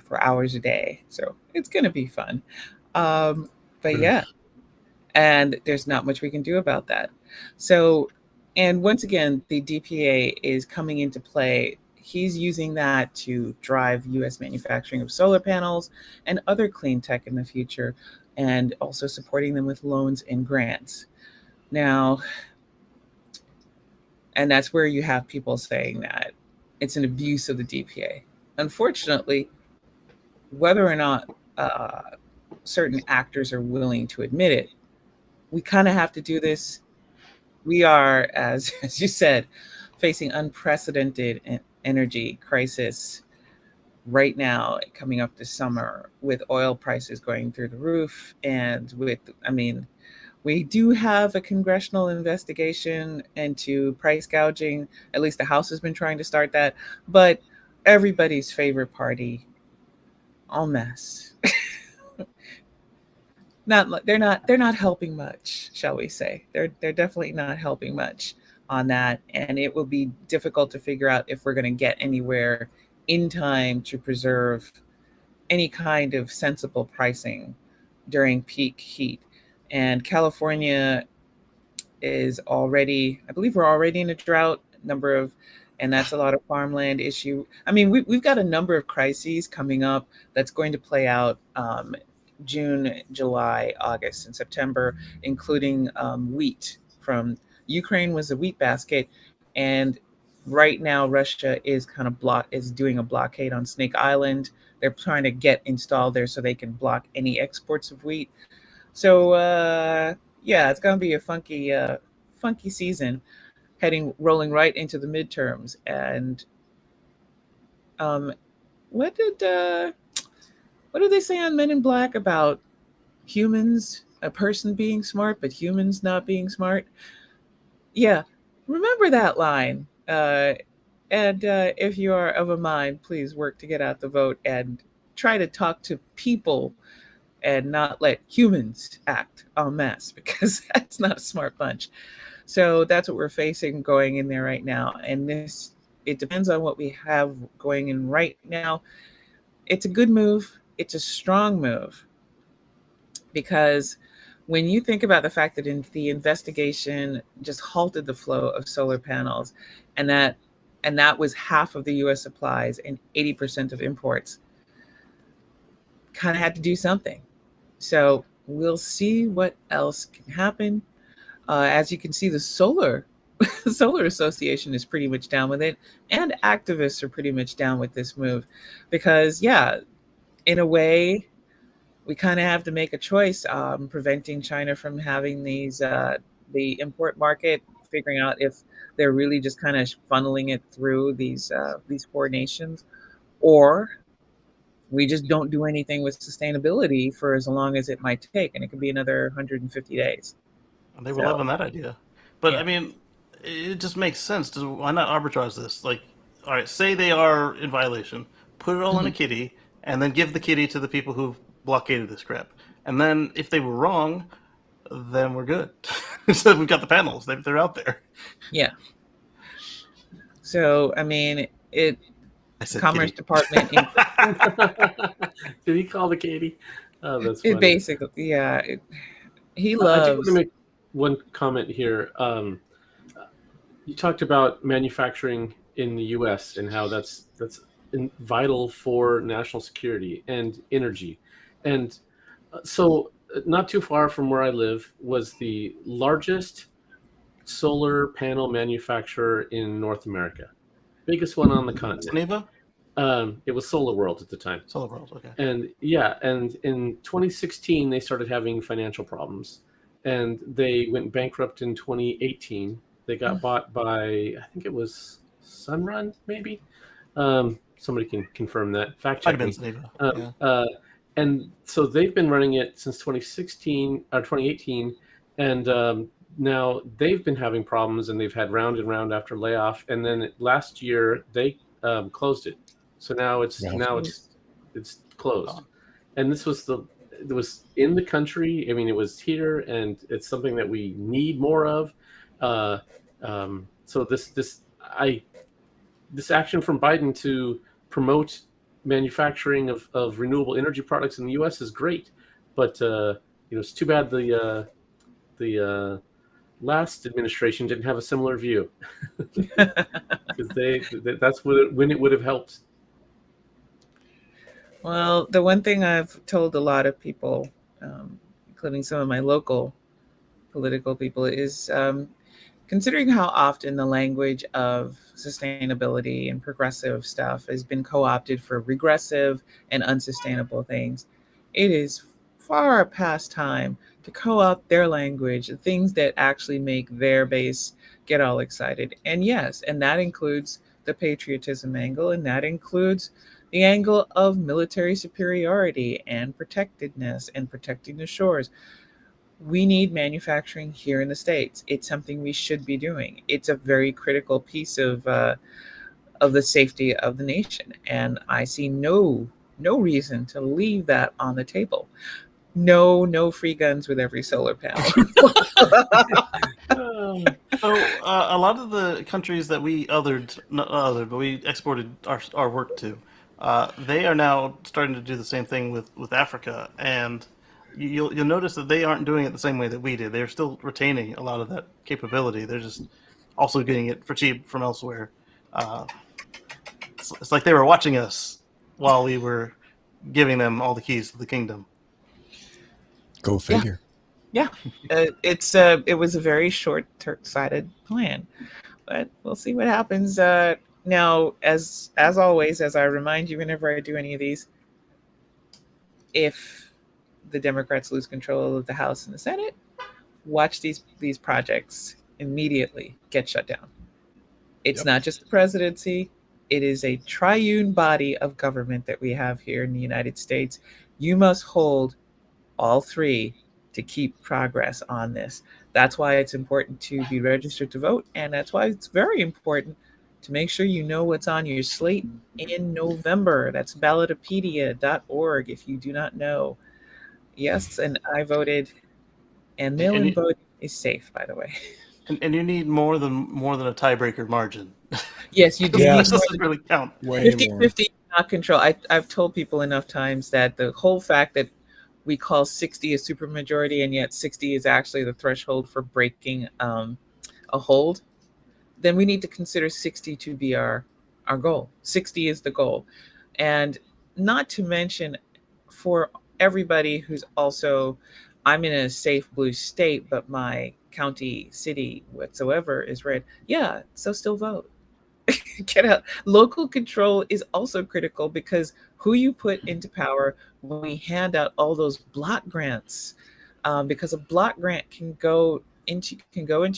for hours a day. So it's going to be fun. But yeah, and there's not much we can do about that. So, and once again, the DPA is coming into play. He's using that to drive US manufacturing of solar panels and other clean tech in the future, and also supporting them with loans and grants. Now, and that's where you have people saying that it's an abuse of the DPA. Unfortunately, whether or not certain actors are willing to admit it, we kind of have to do this. We are, as you said, facing unprecedented energy crisis. right now, coming up this summer, with oil prices going through the roof, and we do have a congressional investigation into price gouging. At least the House has been trying to start that. But everybody's favorite party, en masse, they're not helping much, shall we say? They're definitely not helping much on that, and it will be difficult to figure out if we're going to get anywhere in time to preserve any kind of sensible pricing during peak heat. And California is already, I believe we're already in a drought and that's a lot of farmland issue. I mean, we've got a number of crises coming up that's going to play out June, July, August, and September, including wheat. From Ukraine was a wheat basket, and right now Russia is doing a blockade on Snake Island. They're trying to get installed there so they can block any exports of wheat. So yeah, it's going to be a funky season, rolling right into the midterms. And what did they say on Men in Black about humans, a person being smart, but humans not being smart? Yeah, remember that line. And if you are of a mind, please work to get out the vote and try to talk to people and not let humans act en masse, because that's not a smart bunch. So that's what we're facing going in there right now. And it depends on what we have going in right now. It's a good move. It's a strong move, because when you think about the fact that the investigation just halted the flow of solar panels, and that was half of the US supplies and 80% of imports, kind of had to do something. So we'll see what else can happen. As you can see, the Solar Association is pretty much down with it, and activists are pretty much down with this move, because, yeah, in a way, we kind of have to make a choice, preventing China from having the import market, figuring out if they're really just kind of funneling it through these poor nations, or we just don't do anything with sustainability for as long as it might take, and it could be another 150 days. They were loving that idea. But, yeah. I mean, it just makes sense. Why not arbitrage this? Like, all right, say they are in violation. Put it all in a kitty, and then give the kitty to the people who've blockaded this crap. And then if they were wrong, then we're good. So we've got the panels. They're out there. Yeah. So, I mean, Commerce kitty. Department. Did he call the Katie? Oh, that's funny. It basically, yeah. He loves. I do want to make one comment here. You talked about manufacturing in the U.S. and how that's vital for national security and energy. And so not too far from where I live was the largest solar panel manufacturer in North America. Biggest one on the continent. Geneva? It was Solar World at the time. Solar World, okay. And yeah, and in 2016, they started having financial problems. And they went bankrupt in 2018. They got bought by, I think it was Sunrun, maybe? Somebody can confirm that. Fact check me. And so they've been running it since 2016 or 2018, and now they've been having problems, and they've had round and round after layoff. And then last year they closed it, so now it's closed. And this was it was in the country. I mean, it was here, and it's something that we need more of. So this action from Biden to promote manufacturing of renewable energy products in the U.S. is great, but it's too bad the last administration didn't have a similar view, because that's when it would have helped. Well, the one thing I've told a lot of people, including some of my local political people, is considering how often the language of sustainability and progressive stuff has been co-opted for regressive and unsustainable things, it is far past time to co-opt their language, things that actually make their base get all excited. And yes, and that includes the patriotism angle, and that includes the angle of military superiority and protectedness and protecting the shores. We need manufacturing here in the States. It's something we should be doing. It's a very critical piece of the safety of the nation, and I see no reason to leave that on the table. No free guns with every solar panel. Oh, So a lot of the countries that we not othered, but we exported our work to, they are now starting to do the same thing with Africa, and you'll notice that they aren't doing it the same way that we did. They're still retaining a lot of that capability. They're just also getting it for cheap from elsewhere. Uh, it's like they were watching us while we were giving them all the keys to the kingdom. Go figure. Yeah, it was a very short-sighted plan, but we'll see what happens. Now, as always, as I remind you whenever I do any of these, if the Democrats lose control of the House and the Senate, watch these projects immediately get shut down. It's Yep. not just the presidency. It is a triune body of government that we have here in the United States. You must hold all three to keep progress on this. That's why it's important to be registered to vote, and that's why it's very important to make sure you know what's on your slate in November. That's ballotopedia.org if you do not know. Yes, and I voted, and mail-in voting is safe, by the way. And you need more than a tiebreaker margin. Yes, you do Yeah. need This more doesn't really count. Way more. 50-50 not control. I've told people enough times that the whole fact that we call 60 a supermajority, and yet 60 is actually the threshold for breaking a hold, then we need to consider 60 to be our goal. 60 is the goal. And not to mention, for everybody who's also, I'm in a safe blue state, but my county, city, whatsoever is red. Yeah, so still vote. Get out. Local control is also critical, because who you put into power when we hand out all those block grants, because a block grant can go into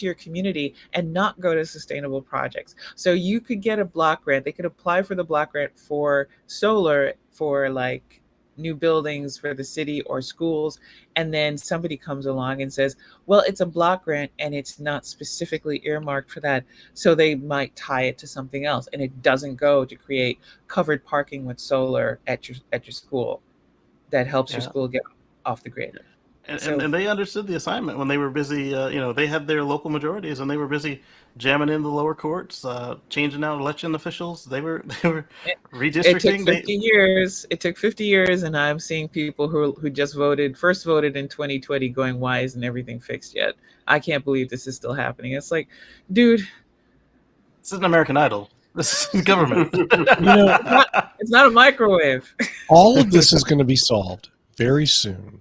your community and not go to sustainable projects. So you could get a block grant. They could apply for the block grant for solar, for like new buildings for the city or schools, and then somebody comes along and says, well, it's a block grant and it's not specifically earmarked for that, so they might tie it to something else, and it doesn't go to create covered parking with solar at your school that helps your Yeah. school get off the grid. And they understood the assignment when they were busy. They had their local majorities, and they were busy jamming in the lower courts, changing out election officials. They were redistricting. It took 50 years. It took 50 years, and I'm seeing people who just first voted in 2020 going, why isn't everything fixed yet? I can't believe this is still happening. It's like, dude, This is an American Idol. This is government. it's not a microwave. All of this is going to be solved very soon,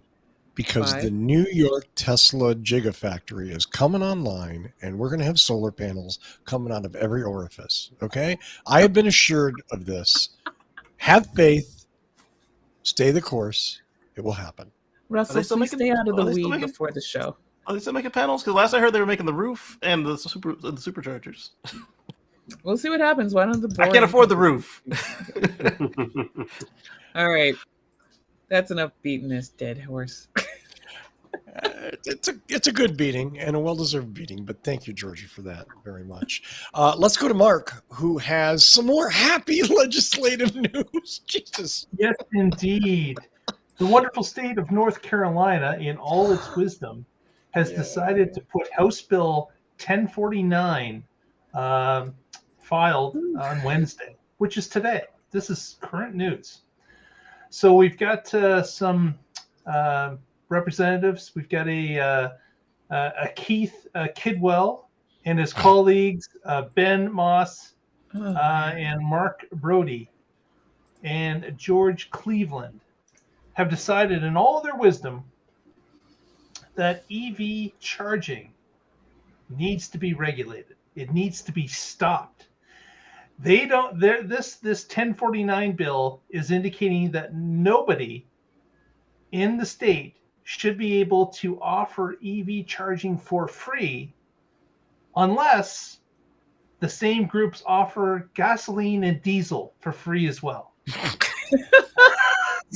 because Why? the New York Tesla Gigafactory is coming online, and we're going to have solar panels coming out of every orifice. Okay? I have been assured of this. Have faith. Stay the course. It will happen. Russell, still please making- stay out of are the they still weed making- before the show. Are they still making panels? Because last I heard they were making the roof and the superchargers. We'll see what happens. Why don't the I can't afford the roof. All right. That's enough beating this dead horse. It's a good beating, and a well-deserved beating, but thank you, Georgie, for that very much. Let's go to Mark, who has some more happy legislative news. Jesus. Yes, indeed. The wonderful state of North Carolina, in all its wisdom, has decided to put House Bill 1049 filed on Wednesday, which is today. This is current news. So we've got some representatives. We've got a Keith Kidwell and his colleagues, Ben Moss and Mark Brody and George Cleveland, have decided in all their wisdom that EV charging needs to be regulated. It needs to be stopped. They don't. This 1049 bill is indicating that nobody in the state should be able to offer EV charging for free unless the same groups offer gasoline and diesel for free as well.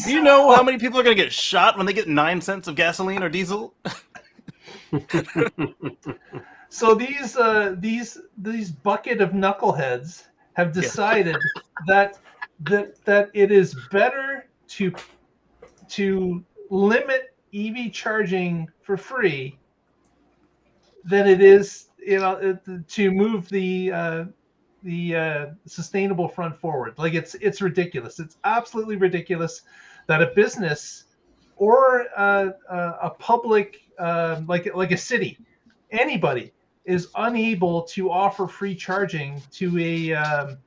Do you know how many people are going to get shot when they get 9 cents of gasoline or diesel? So these bucket of knuckleheads have decided that it is better to limit EV charging for free than it is, to move the sustainable front forward. Like it's ridiculous. It's absolutely ridiculous that a business or a public, like a city, anybody is unable to offer free charging to a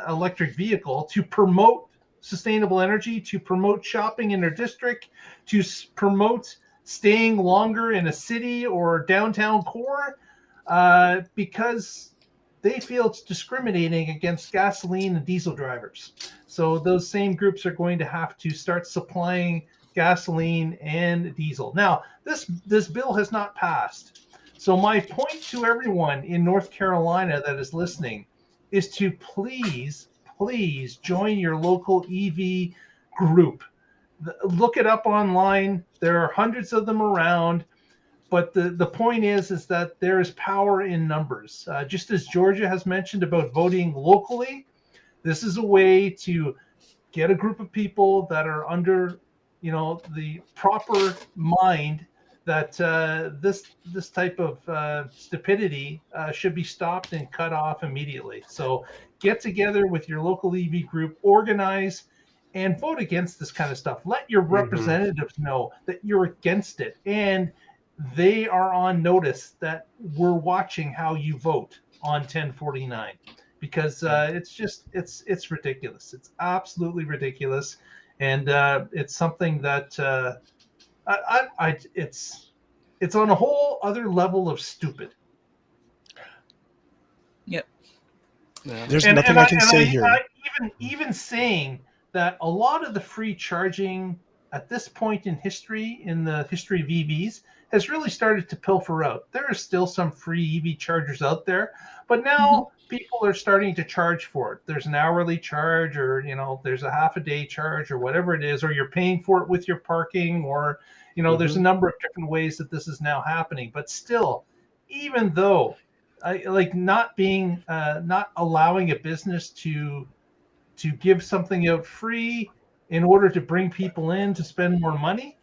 electric vehicle to promote sustainable energy, to promote shopping in their district, to promote staying longer in a city or downtown core, because they feel it's discriminating against gasoline and diesel drivers. So those same groups are going to have to start supplying gasoline and diesel. Now, this bill has not passed. So my point to everyone in North Carolina that is listening is to please join your local EV group. Look it up online. There are hundreds of them around. But the point is that there is power in numbers. Just as Georgia has mentioned about voting locally, this is a way to get a group of people that are under, the proper mind that this type of stupidity should be stopped and cut off immediately. So get together with your local EV group, organize, and vote against this kind of stuff. Let your representatives know that you're against it, and they are on notice that we're watching how you vote on 1049, because it's ridiculous. It's absolutely ridiculous, and it's something that it's on a whole other level of stupid. Yep. Yeah. There's nothing I can say here. Even saying that a lot of the free charging at this point in history, in the history of EVs, has really started to pilfer out. There are still some free EV chargers out there, but now people are starting to charge for it. There's an hourly charge, or there's a half a day charge, or whatever it is, or you're paying for it with your parking, or there's a number of different ways that this is now happening. But still, even though not allowing a business to give something out free in order to bring people in to spend more money,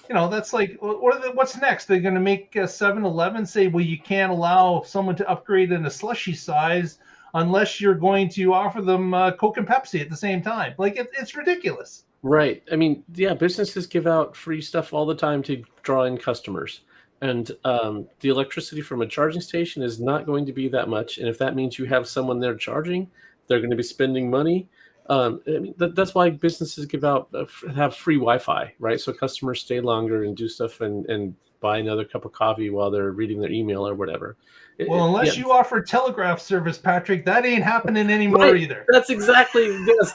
that's like, what's next? They're going to make 7-Eleven say, well, you can't allow someone to upgrade in a slushy size unless you're going to offer them Coke and Pepsi at the same time. Like, it's ridiculous. Right. I mean, yeah, businesses give out free stuff all the time to draw in customers. And the electricity from a charging station is not going to be that much. And if that means you have someone there charging, they're going to be spending money. I mean, that's why businesses have free Wi-Fi, right? So customers stay longer and do stuff and buy another cup of coffee while they're reading their email or whatever. Well, unless you offer telegraph service, Patrick, that ain't happening anymore either. That's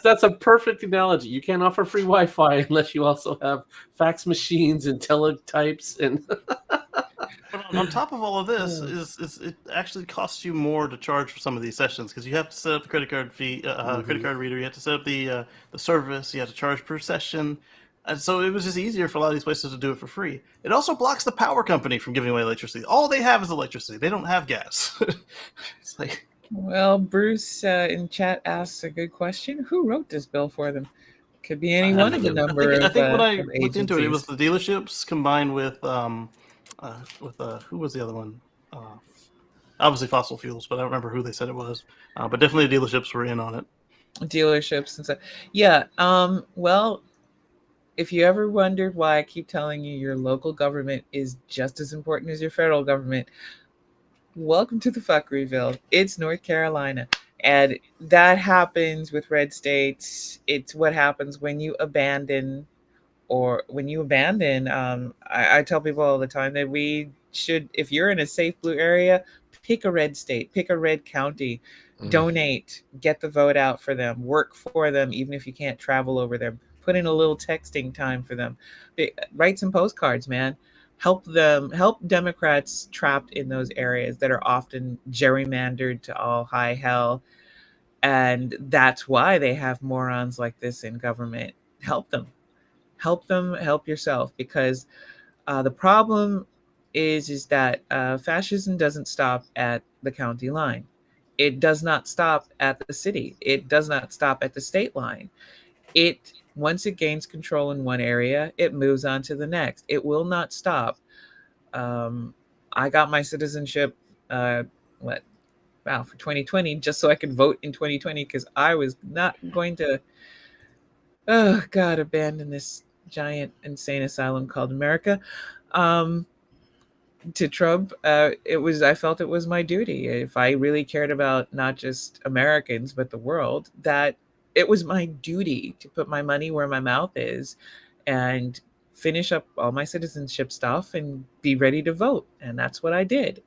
that's a perfect analogy. You can't offer free Wi-Fi unless you also have fax machines and teletypes and. But on top of all of this, is it actually costs you more to charge for some of these sessions, because you have to set up the credit card fee, credit card reader. You have to set up the service. You have to charge per session, and so it was just easier for a lot of these places to do it for free. It also blocks the power company from giving away electricity. All they have is electricity. They don't have gas. It's like, well, Bruce in chat asks a good question. Who wrote this bill for them? Could be any one of the number. I think when I of looked into it, it agencies. was the dealerships combined with who was the other one? Obviously fossil fuels, but I don't remember who they said it was. But definitely the dealerships were in on it. Dealerships and stuff. Yeah. Well, if you ever wondered why I keep telling you your local government is just as important as your federal government, welcome to the fuckeryville. It's North Carolina. And that happens with red states. It's what happens when you abandon. I tell people all the time that we should, if you're in a safe blue area, pick a red state, pick a red county, donate, get the vote out for them, work for them, even if you can't travel over there, put in a little texting time for them, write some postcards, man. Help Democrats trapped in those areas that are often gerrymandered to all high hell. And that's why they have morons like this in government. Help them. Help them. Help yourself, because the problem is that fascism doesn't stop at the county line. It does not stop at the city. It does not stop at the state line. It Once it gains control in one area, it moves on to the next. It will not stop. I got my citizenship, what, wow, for 2020, just so I could vote in 2020, because I was not going to, oh God, abandon this giant insane asylum called America. To Trump, I felt it was my duty. If I really cared about not just Americans, but the world, that it was my duty to put my money where my mouth is and finish up all my citizenship stuff and be ready to vote. And that's what I did.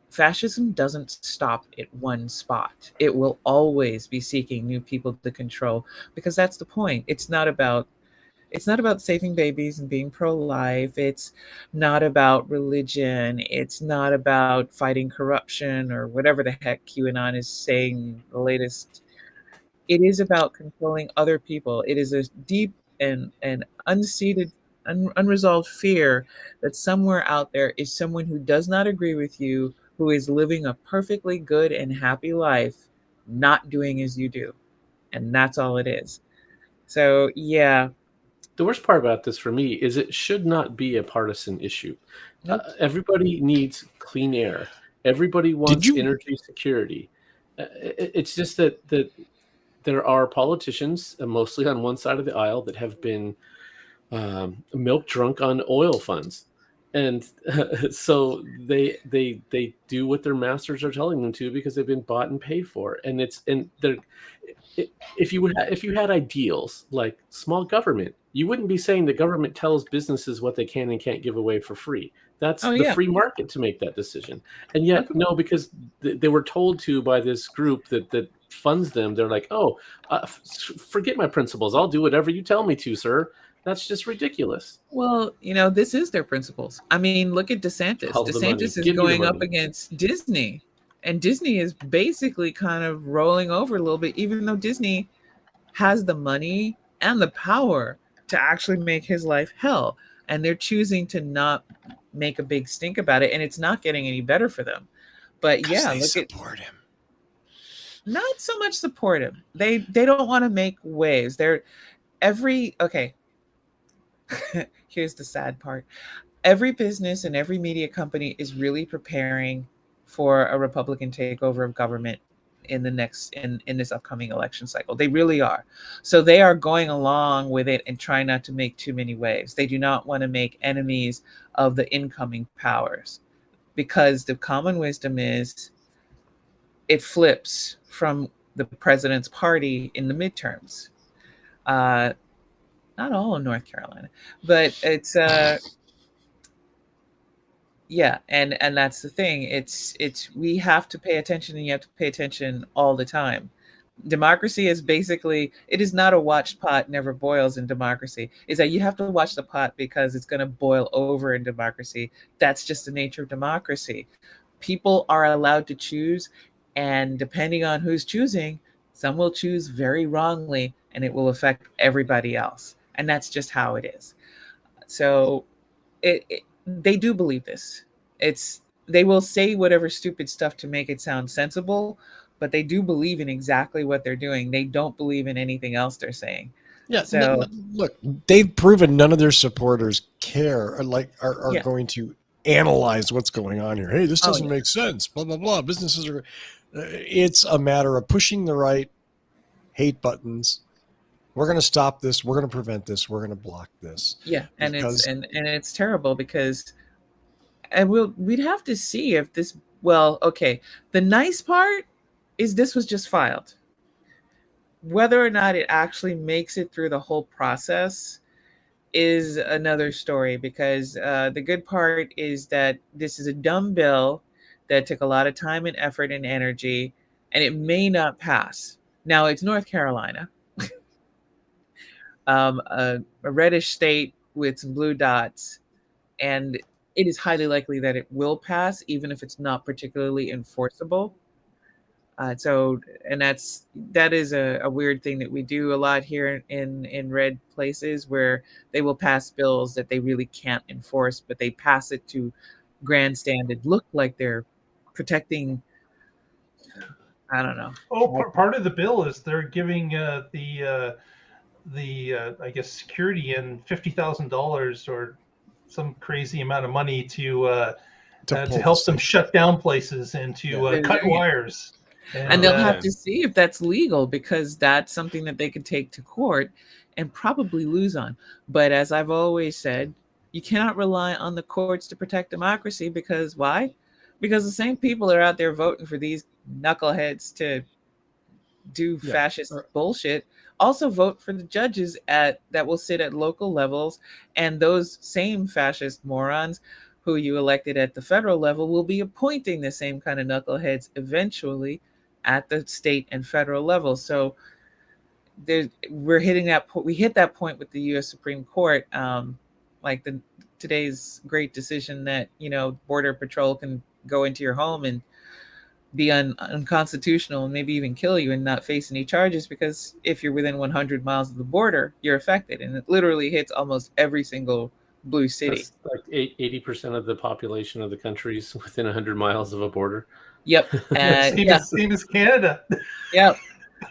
Fascism doesn't stop at one spot. It will always be seeking new people to control, because that's the point. It's not about saving babies and being pro-life. It's not about religion. It's not about fighting corruption or whatever the heck QAnon is saying the latest. It is about controlling other people. It is a deep and unresolved fear that somewhere out there is someone who does not agree with you, who is living a perfectly good and happy life, not doing as you do. And that's all it is. So, yeah. The worst part about this for me is it should not be a partisan issue. Nope. Everybody needs clean air. Everybody wants energy security. It's just that there are politicians, mostly on one side of the aisle, that have been milk drunk on oil funds, and so they do what their masters are telling them to because they've been bought and paid for. And if you had ideals like small government, you wouldn't be saying the government tells businesses what they can and can't give away for free. That's the free market to make that decision. And yet, no, because they were told to by this group that funds them. They're like, oh, forget my principles. I'll do whatever you tell me to, sir. That's just ridiculous. Well, this is their principles. I mean, look at DeSantis. DeSantis is going up against Disney. And Disney is basically kind of rolling over a little bit, even though Disney has the money and the power to actually make his life hell. And they're choosing to not make a big stink about it. And it's not getting any better for them. But yeah, support him. Not so much support him. They don't want to make waves. Okay. Here's the sad part. Every business and every media company is really preparing for a Republican takeover of government in this upcoming election cycle. They really are. So they are going along with it and trying not to make too many waves. They do not want to make enemies of the incoming powers, because the common wisdom is it flips from the president's party in the midterms. Not all in North Carolina, but it's yeah, and that's the thing. It's we have to pay attention, and you have to pay attention all the time. Democracy is basically, it is not a watched pot never boils in democracy. Is that you have to watch the pot because it's going to boil over in democracy. That's just the nature of democracy. People are allowed to choose, and depending on who's choosing, some will choose very wrongly, and it will affect everybody else. And that's just how it is. So they do believe this. They will say whatever stupid stuff to make it sound sensible, but they do believe in exactly what they're doing. They don't believe in anything else they're saying. Yeah. So Look, they've proven none of their supporters care or are going to analyze what's going on here. Hey, this doesn't make sense. Blah, blah, blah. Businesses are. It's a matter of pushing the right hate buttons. We're going to stop this. We're going to prevent this. We're going to block this. Yeah, and it's terrible because, we'd have to see if this. Well, okay. The nice part is this was just filed. Whether or not it actually makes it through the whole process is another story, because the good part is that this is a dumb bill that took a lot of time and effort and energy, and it may not pass. Now, it's North Carolina. A reddish state with some blue dots, and it is highly likely that it will pass, even if it's not particularly enforceable. So, and that is a weird thing that we do a lot here in red places, where they will pass bills that they really can't enforce, but they pass it to grandstand and look like they're protecting. I don't know. Oh, part of the bill is they're giving I guess security and $50,000 or some crazy amount of money to help them shut down places and to cut wires. And they'll have to see if that's legal, because that's something that they could take to court and probably lose on. But as I've always said, you cannot rely on the courts to protect democracy, because why? Because the same people are out there voting for these knuckleheads to do fascist bullshit also vote for the judges that will sit at local levels, and those same fascist morons who you elected at the federal level will be appointing the same kind of knuckleheads eventually at the state and federal level. So we're hitting that point. We hit that point with the U.S. Supreme Court, like today's great decision that Border Patrol can go into your home and be unconstitutional and maybe even kill you and not face any charges, because if you're within 100 miles of the border, you're affected, and it literally hits almost every single blue city. That's like 80% of the population of the country's within 100 miles of a border. Yep. Same as Canada. Yep.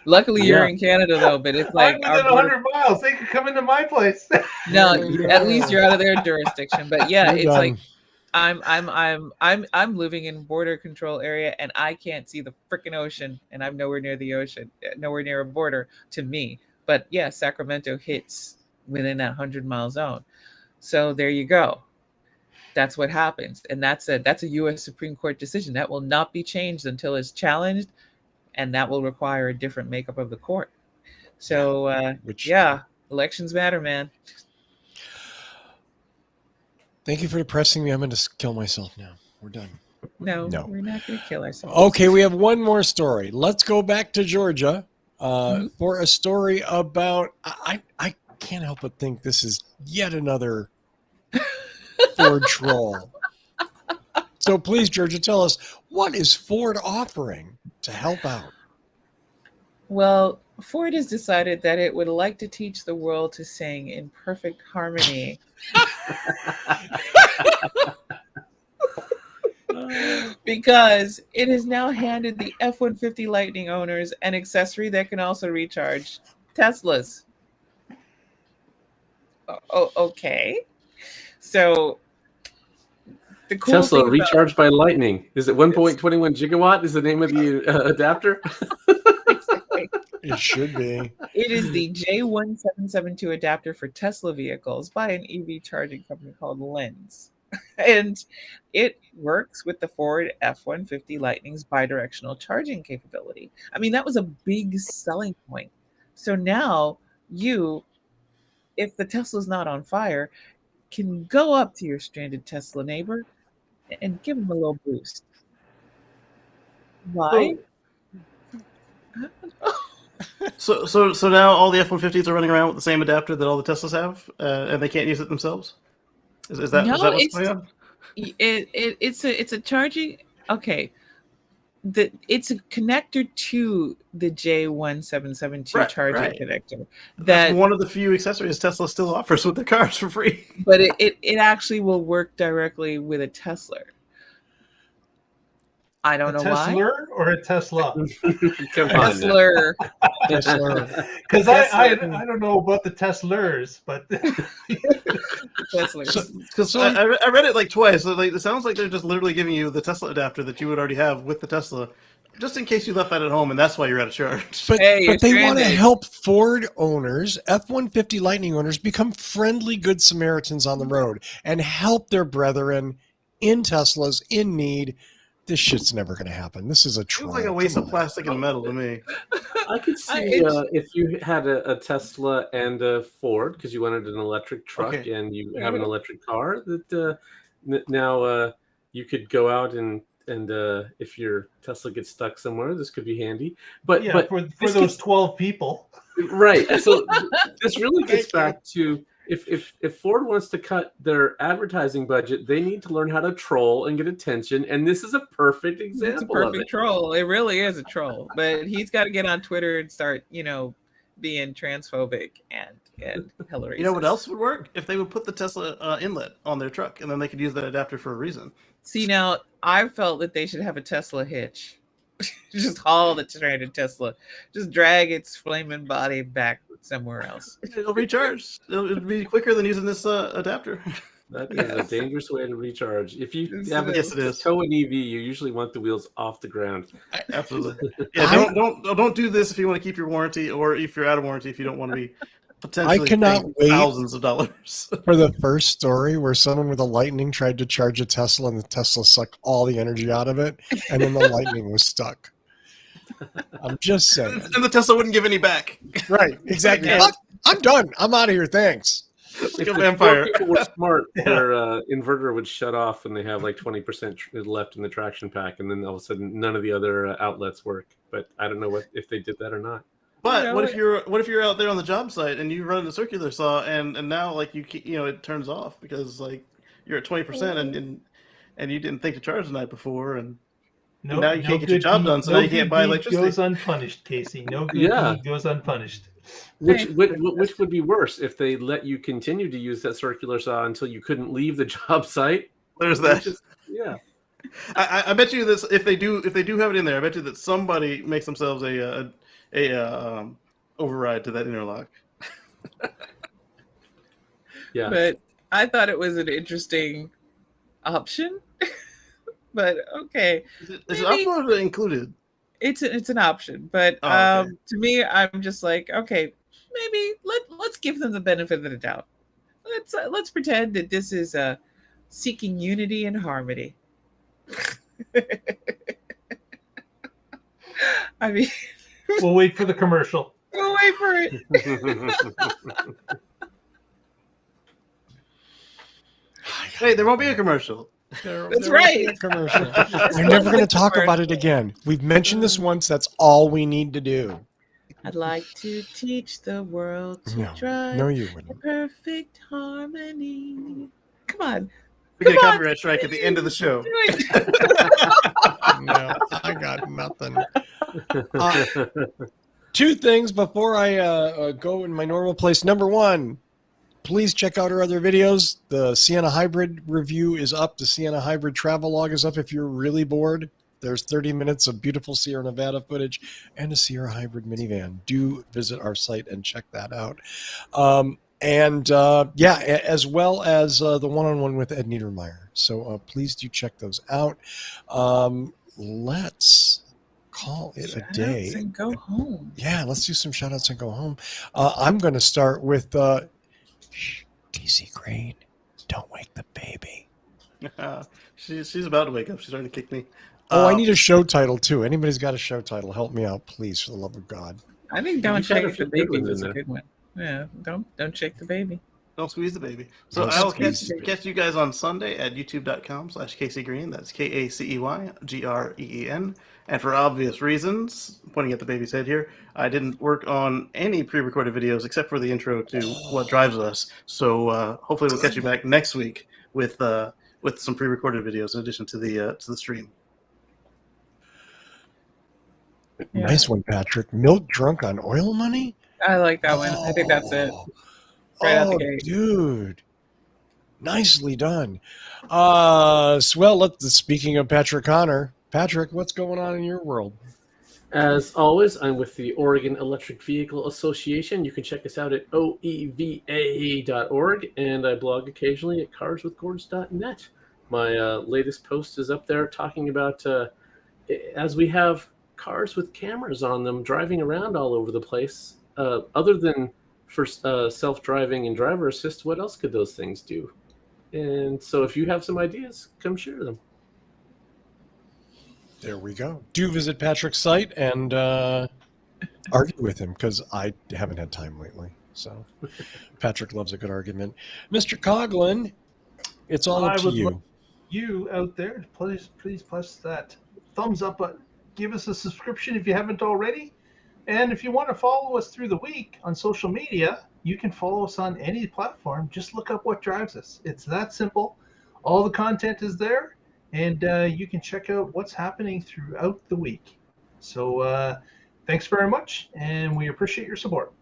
Luckily, you're in Canada though, but it's like I'm within 100 miles. They could come into my place. No, at least you're out of their jurisdiction. But yeah, it's like I'm living in border control area, and I can't see the freaking ocean, and I'm nowhere near the ocean, nowhere near a border to me. But yeah, Sacramento hits within that 100-mile zone. So there you go. That's what happens, and that's a U.S. Supreme Court decision that will not be changed until it's challenged, and that will require a different makeup of the court. So elections matter, man. Thank you for depressing me. I'm going to kill myself now. We're done. No, we're not going to kill ourselves. Okay, we have one more story. Let's go back to Georgia for a story about. I can't help but think this is yet another Ford troll. So please, Georgia, tell us, what is Ford offering to help out? Well, Ford has decided that it would like to teach the world to sing in perfect harmony. Because it has now handed the F-150 Lightning owners an accessory that can also recharge Teslas. Okay. So the cool Tesla recharged by lightning. Is it 1.21 gigawatt is the name of the adapter? It should be. It is the J1772 adapter for Tesla vehicles by an EV charging company called Lens. And it works with the Ford F-150 Lightning's bidirectional charging capability. I mean, that was a big selling point. So now if the Tesla's not on fire, can go up to your stranded Tesla neighbor and give them a little boost. Why? So now all the F-150s are running around with the same adapter that all the Teslas have, and they can't use it themselves? Is that what's going on? It's a charging. Okay, it's a connector to the J1772 charging connector. That's one of the few accessories Tesla still offers with their cars for free. But it actually will work directly with a Tesla. I don't know why. Tesla or a Tesla? Tesla. Because I don't know about the Teslers, but because I read it like twice. So it sounds like they're just literally giving you the Tesla adapter that you would already have with the Tesla, just in case you left that at home and that's why you're out of charge. But they want to help Ford owners, F-150 Lightning owners, become friendly good Samaritans on the road and help their brethren in Teslas in need. This shit's never going to happen. This is a troll. Seems like a waste of plastic and metal to me. I could see if you had a Tesla and a Ford, because you wanted an electric truck and you have an electric car, that now you could go out and if your Tesla gets stuck somewhere, this could be handy. But for those 12 people. Right. So this really gets back to if Ford wants to cut their advertising budget, they need to learn how to troll and get attention. And this is a perfect example It's a of perfect it. troll. It really is a troll. But he's got to get on Twitter and start, being transphobic and hella racist. You know what else would work? If they would put the Tesla inlet on their truck, and then they could use that adapter for a reason. See, now I felt that they should have a Tesla hitch. Just haul the stranded Tesla. Just drag its flaming body back somewhere else. It'll recharge. It'll be quicker than using this adapter. That is a dangerous way to recharge. If you Yes, have it is. a tow an EV, you usually want the wheels off the ground. Absolutely. Yeah, don't do this if you want to keep your warranty, or if you're out of warranty, if you don't want to be potentially cannot paying wait thousands of dollars. For the first story where someone with a Lightning tried to charge a Tesla and the Tesla sucked all the energy out of it, and then the Lightning was stuck. I'm just saying. And the Tesla wouldn't give any back. Right, exactly. Yeah. I'm done. I'm out of here. Thanks. Like a If vampire. people were smart, their inverter would shut off when they have like 20% left in the traction pack, and then all of a sudden none of the other outlets work. But I don't know if they did that or not. But what if you're out there on the job site and you run the circular saw and now like it turns off because like you're at 20% and you didn't think to charge the night before and now you can't get your job done, so now you can't buy electricity. Goes unpunished, Casey. No good deed goes unpunished. Which would be worse if they let you continue to use that circular saw until you couldn't leave the job site? There's that. Yeah. I bet you this if they do have it in there, I bet you that somebody makes themselves a override to that interlock. Yeah. But I thought it was an interesting option. But okay. Is it optional or is it included? It's an option, but okay. To me, I'm just like, okay, maybe let's give them the benefit of the doubt. Let's pretend that this is seeking unity and harmony. I mean, We'll wait for the commercial. we'll wait for it. Hey, there won't be a commercial. That's right. Commercial. We're never going to talk about it again. We've mentioned this once. That's all we need to do. I'd like to teach the world to drive No, you in wouldn't. perfect harmony. Come on. We get a Come on, copyright strike at the end of the show. do it. No, I got nothing. Two things before I go in my normal place. Number one, please check out our other videos. The Sienna Hybrid review is up. The Sienna Hybrid travel log is up if you're really bored. There's 30 minutes of beautiful Sierra Nevada footage and a Sierra Hybrid minivan. Do visit our site and check that out. As well as the one-on-one with Ed Niedermeyer. So please do check those out. Let's call it a day. Shout-outs and go home. Yeah, let's do some shout outs and go home. I'm going to start with Casey Crane. Don't wake the baby. She's about to wake up. She's starting to kick me. I need a show title too. Anybody's got a show title? Help me out, please, for the love of God. I think Don't You got a Shake few the good Baby ones was in a there. good one. Yeah, don't shake the baby. Don't squeeze the baby. So Don't I will squeeze the baby. catch you guys on Sunday at youtube.com/Casey Green. That's KACEYGREEN. And for obvious reasons, pointing at the baby's head here, I didn't work on any pre-recorded videos except for the intro to What Drives Us. So hopefully we'll catch you back next week with some pre-recorded videos in addition to the stream. Yeah. Nice one, Patrick. Milk drunk on oil money? I like that one. I think that's it. Right out the gate. Dude. Nicely done. Speaking of Patrick Connor, Patrick, what's going on in your world? As always, I'm with the Oregon Electric Vehicle Association. You can check us out at oeva.org, and I blog occasionally at carswithcords.net. My latest post is up there talking about as we have cars with cameras on them driving around all over the place, other than for self-driving and driver assist, what else could those things do? And so if you have some ideas, come share them. There we go. Do visit Patrick's site and argue with him, because I haven't had time lately. So Patrick loves a good argument. Mr. Coughlin, it's all up to you. You out there, please press that thumbs up button. Give us a subscription if you haven't already. And if you want to follow us through the week on social media, you can follow us on any platform. Just look up What Drives Us. It's that simple. All the content is there, and you can check out what's happening throughout the week. So thanks very much, and we appreciate your support.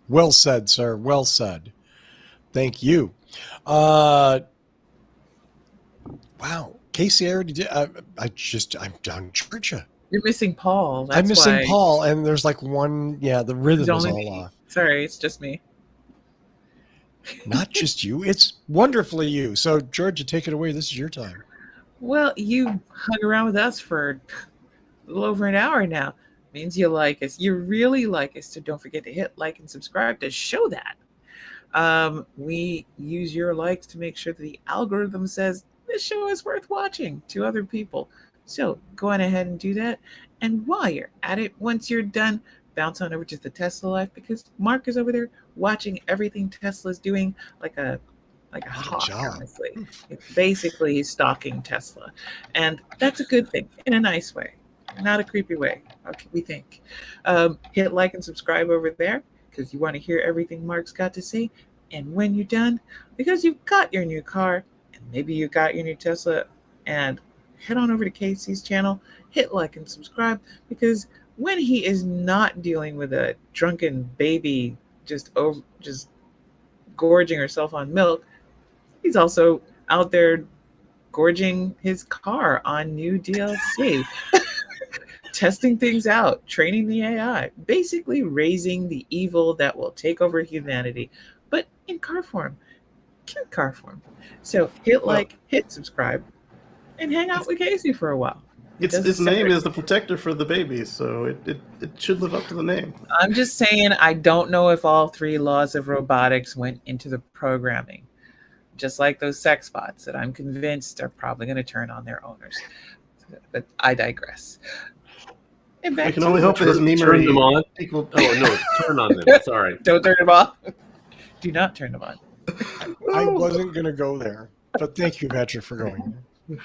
Well said, sir. Well said. Thank you. Wow. Casey, I already did. I'm down Georgia. You're missing Paul. That's I'm missing why. Paul, and there's like one. Yeah, the rhythm It's is only all me. off. Sorry, it's just me. Not just you. It's wonderfully you. So, Georgia, take it away. This is your time. Well, you hung around with us for a little over an hour now. Means you like us. You really like us. So don't forget to hit like and subscribe to show that. We use your likes to make sure that the algorithm says this show is worth watching to other people. So go on ahead and do that. And while you're at it, once you're done, bounce on over to the Tesla Life, because Mark is over there watching everything Tesla's doing like a hawk, job. honestly. It's basically he's stalking Tesla. And that's a good thing in a nice way, not a creepy way. Okay, we think. Hit like and subscribe over there because you want to hear everything Mark's got to say. And when you're done, because you've got your new car and maybe you got your new Tesla, and head on over to Casey's channel, hit like and subscribe, because when he is not dealing with a drunken baby just gorging herself on milk, he's also out there gorging his car on new DLC. Testing things out, training the AI, basically raising the evil that will take over humanity, but in car form, cute car form. So hit like, hit subscribe, and hang out with Casey for a while. His name is the protector for the babies, so it should live up to the name. I'm just saying, I don't know if all 3 laws of robotics went into the programming, just like those sex bots that I'm convinced are probably going to turn on their owners. But I digress. And We back can to only you. hope that his Turn memory them on. equal. Oh no, turn on them. Sorry. Don't turn them off. Do not turn them on. I wasn't going to go there, but thank you, Patrick, for going there.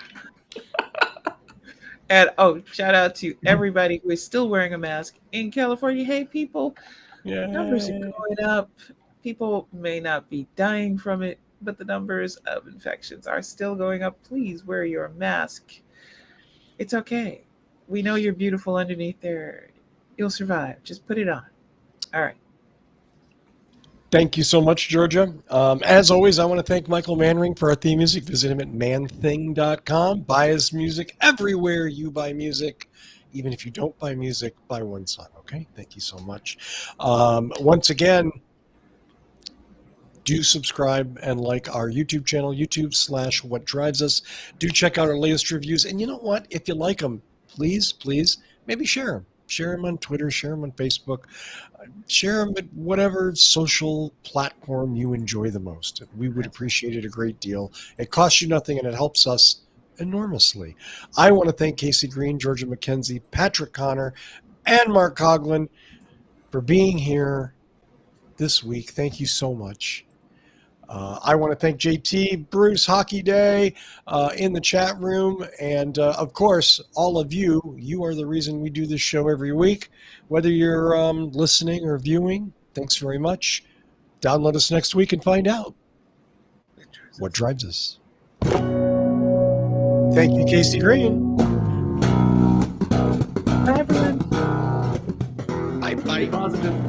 And shout out to everybody who is still wearing a mask in California. Hey, people, numbers are going up. People may not be dying from it, but the numbers of infections are still going up. Please wear your mask. It's okay. We know you're beautiful underneath there. You'll survive. Just put it on. All right. Thank you so much, Georgia. As always, I want to thank Michael Manring for our theme music. Visit him at manthing.com. Buy his music everywhere you buy music. Even if you don't buy music, buy one song, okay? Thank you so much. Once again, do subscribe and like our YouTube channel, YouTube/What Drives Us. Do check out our latest reviews. And you know what? If you like them, please, maybe share them. Share them on Twitter, share them on Facebook, share them at whatever social platform you enjoy the most. We would appreciate it a great deal. It costs you nothing and it helps us enormously. I want to thank Casey Green, Georgia McKenzie, Patrick Connor, and Mark Coughlin for being here this week. Thank you so much. I want to thank JT, Bruce, Hockey Day in the chat room. And of course, all of you, you are the reason we do this show every week. Whether you're listening or viewing, thanks very much. Download us next week and find out what drives us. Thank you, Casey Green. Bye, everyone. Bye. Positive.